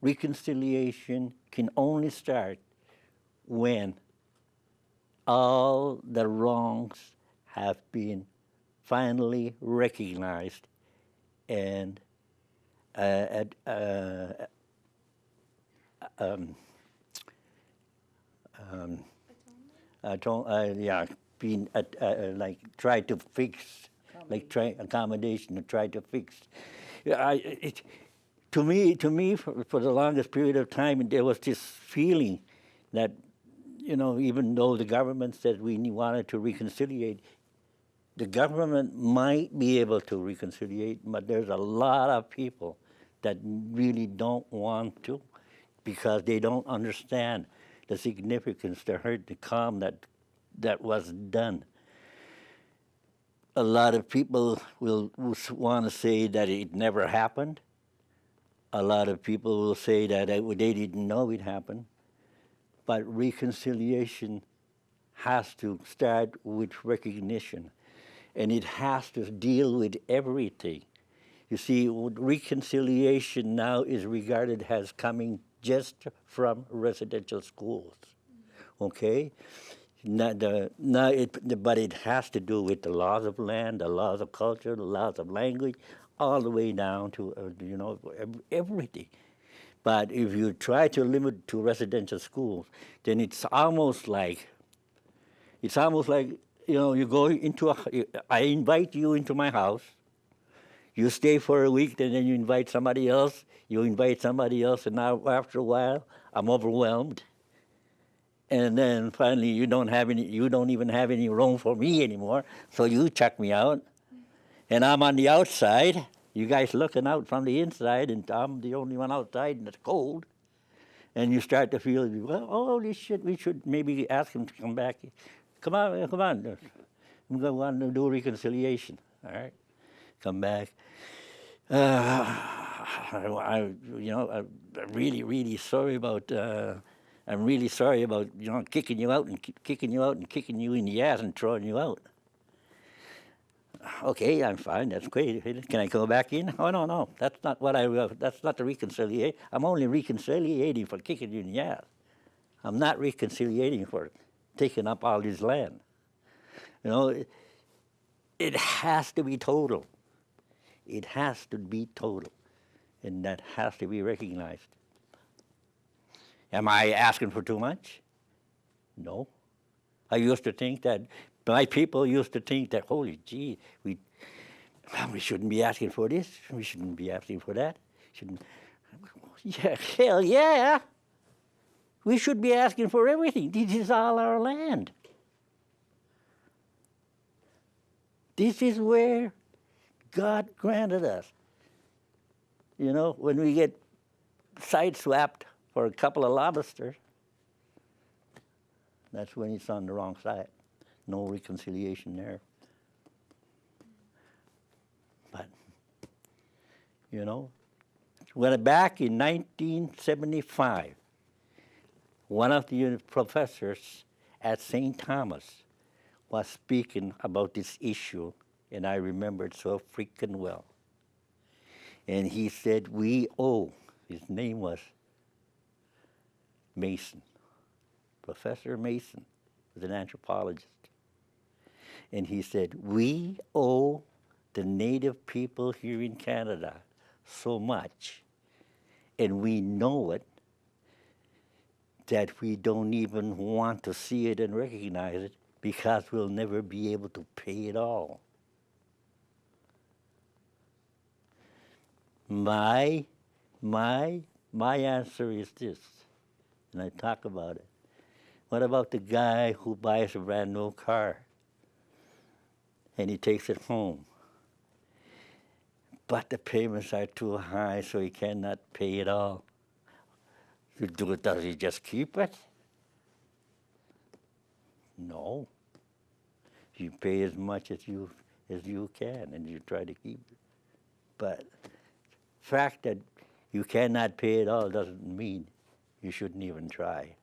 reconciliation can only start when all the wrongs have been finally recognized and being like try to fix, like try accommodation to try to fix. To me, for the longest period of time, there was this feeling that, even though the government said we wanted to reconciliate, the government might be able to reconciliate, but there's a lot of people that really don't want to because they don't understand the significance, the hurt, the harm that was done. A lot of people will want to say that it never happened. A lot of people will say that they didn't know it happened. But reconciliation has to start with recognition, and it has to deal with everything. You see, reconciliation now is regarded as coming just from residential schools, okay? But it has to do with the laws of land, the laws of culture, the laws of language, all the way down to, everything. But if you try to limit to residential schools, then it's almost like, you go into I invite you into my house, you stay for a week, and then you invite somebody else, and now after a while, I'm overwhelmed. And then finally, you don't even have any room for me anymore, so you chuck me out. And I'm on the outside, you guys looking out from the inside, and I'm the only one outside, and it's cold. And you start to feel, well, holy shit, we should maybe ask him to come back. Come on. I'm going to do reconciliation, all right? Come back. I'm really, really sorry about, kicking you out and kicking you in the ass and throwing you out. Okay, I'm fine. That's great. Can I go back in? Oh no, that's not that's not the reconciliation. I'm only reconciliating for kicking you in the ass. I'm not reconciliating for taking up all this land. It has to be total. It has to be total, and that has to be recognized. Am I asking for too much? No. I used to think that, my people used to think that, holy gee, we shouldn't be asking for this, we shouldn't be asking for that. Yeah, hell yeah. We should be asking for everything. This is all our land. This is where God granted us. When we get sideswapped for a couple of lobsters, that's when it's on the wrong side. No reconciliation there. But, when back in 1975, one of the professors at St. Thomas was speaking about this issue, and I remember it so freaking well. And he said, we owe, his name was Mason, Professor Mason, was an anthropologist. And he said, we owe the native people here in Canada so much, and we know it, that we don't even want to see it and recognize it because we'll never be able to pay it all. My answer is this, and I talk about it. What about the guy who buys a brand new car and he takes it home, but the payments are too high so he cannot pay it all? Does he just keep it? No. You pay as much as you can, and you try to keep it. But fact that you cannot pay it all doesn't mean you shouldn't even try.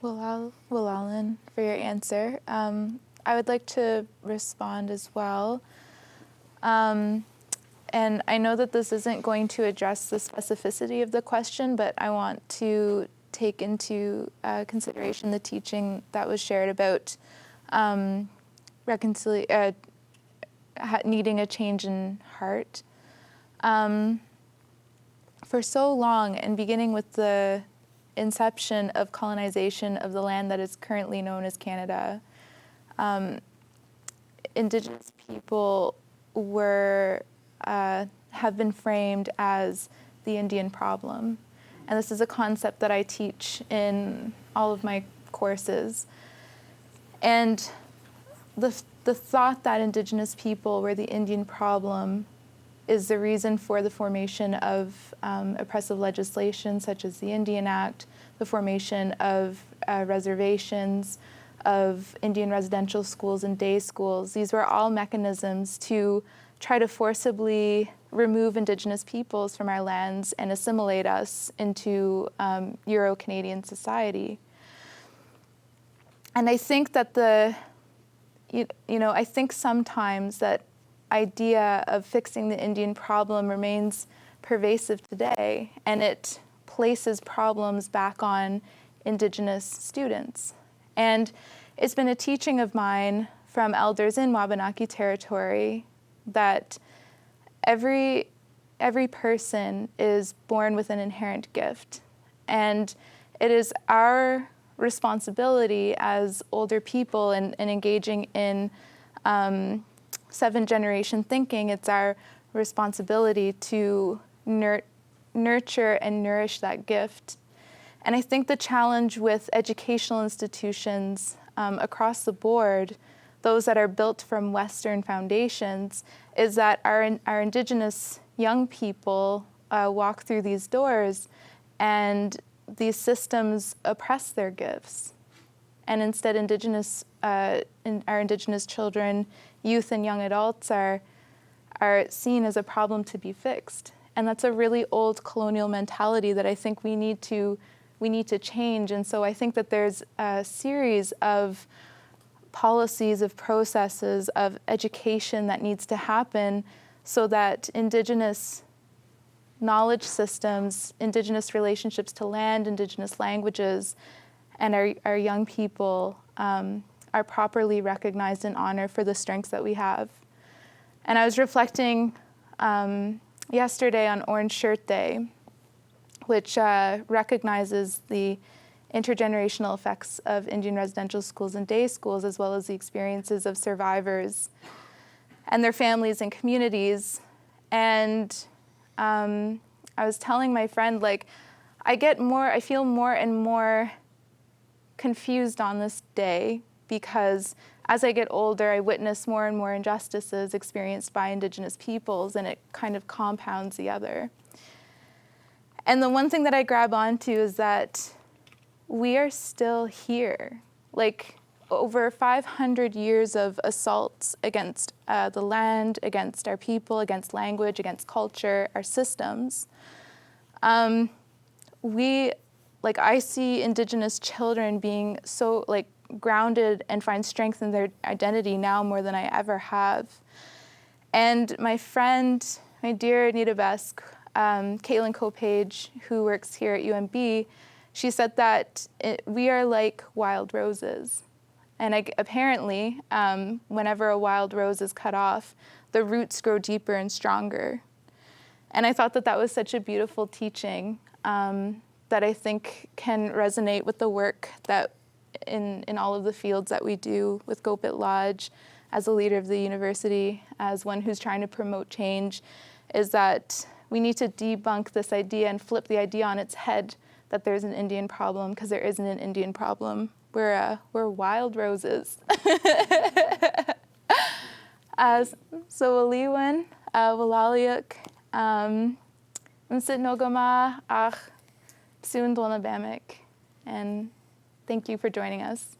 Will Allen, for your answer. I would like to respond as well. And I know that this isn't going to address the specificity of the question, but I want to take into consideration the teaching that was shared about needing a change in heart. For so long, and beginning with the inception of colonization of the land that is currently known as Canada, Indigenous people have been framed as the Indian problem. And this is a concept that I teach in all of my courses. And the thought that Indigenous people were the Indian problem is the reason for the formation of oppressive legislation such as the Indian Act, the formation of reservations, of Indian residential schools and day schools. These were all mechanisms to try to forcibly remove Indigenous peoples from our lands and assimilate us into Euro-Canadian society. And I think that I think sometimes that idea of fixing the Indian problem remains pervasive today, and it places problems back on Indigenous students. And it's been a teaching of mine from elders in Webenaki territory that every person is born with an inherent gift. And it is our responsibility as older people and engaging in seventh generation thinking, it's our responsibility to nurture and nourish that gift. And I think the challenge with educational institutions across the board, those that are built from Western foundations, is that our Indigenous young people walk through these doors and these systems oppress their gifts. And instead our Indigenous children, youth and young adults are seen as a problem to be fixed. And that's a really old colonial mentality that I think we need to change. And so I think that there's a series of policies, of processes, of education that needs to happen so that Indigenous knowledge systems, Indigenous relationships to land, Indigenous languages, and our young people are properly recognized and honored for the strengths that we have. And I was reflecting yesterday on Orange Shirt Day, which recognizes the intergenerational effects of Indian residential schools and day schools, as well as the experiences of survivors and their families and communities. And I was telling my friend, I feel more and more confused on this day because as I get older, I witness more and more injustices experienced by Indigenous peoples, and it kind of compounds the other. And the one thing that I grab onto is that we are still here. Over 500 years of assaults against the land, against our people, against language, against culture, our systems. We like I see Indigenous children being so like grounded and find strength in their identity now more than I ever have. And my friend, my dear Anita Besk, Caitlin Copage, who works here at UMB, she said that we are like wild roses. And apparently, whenever a wild rose is cut off, the roots grow deeper and stronger. And I thought that that was such a beautiful teaching that I think can resonate with the work that in all of the fields that we do with Gopit Lodge, as a leader of the university, as one who's trying to promote change, is that we need to debunk this idea and flip the idea on its head that there's an Indian problem, because there isn't an Indian problem. We're wild roses. So Waliwan, Walaliuk, Msit Nogama, Ach, Soon Dwanabamek, and thank you for joining us.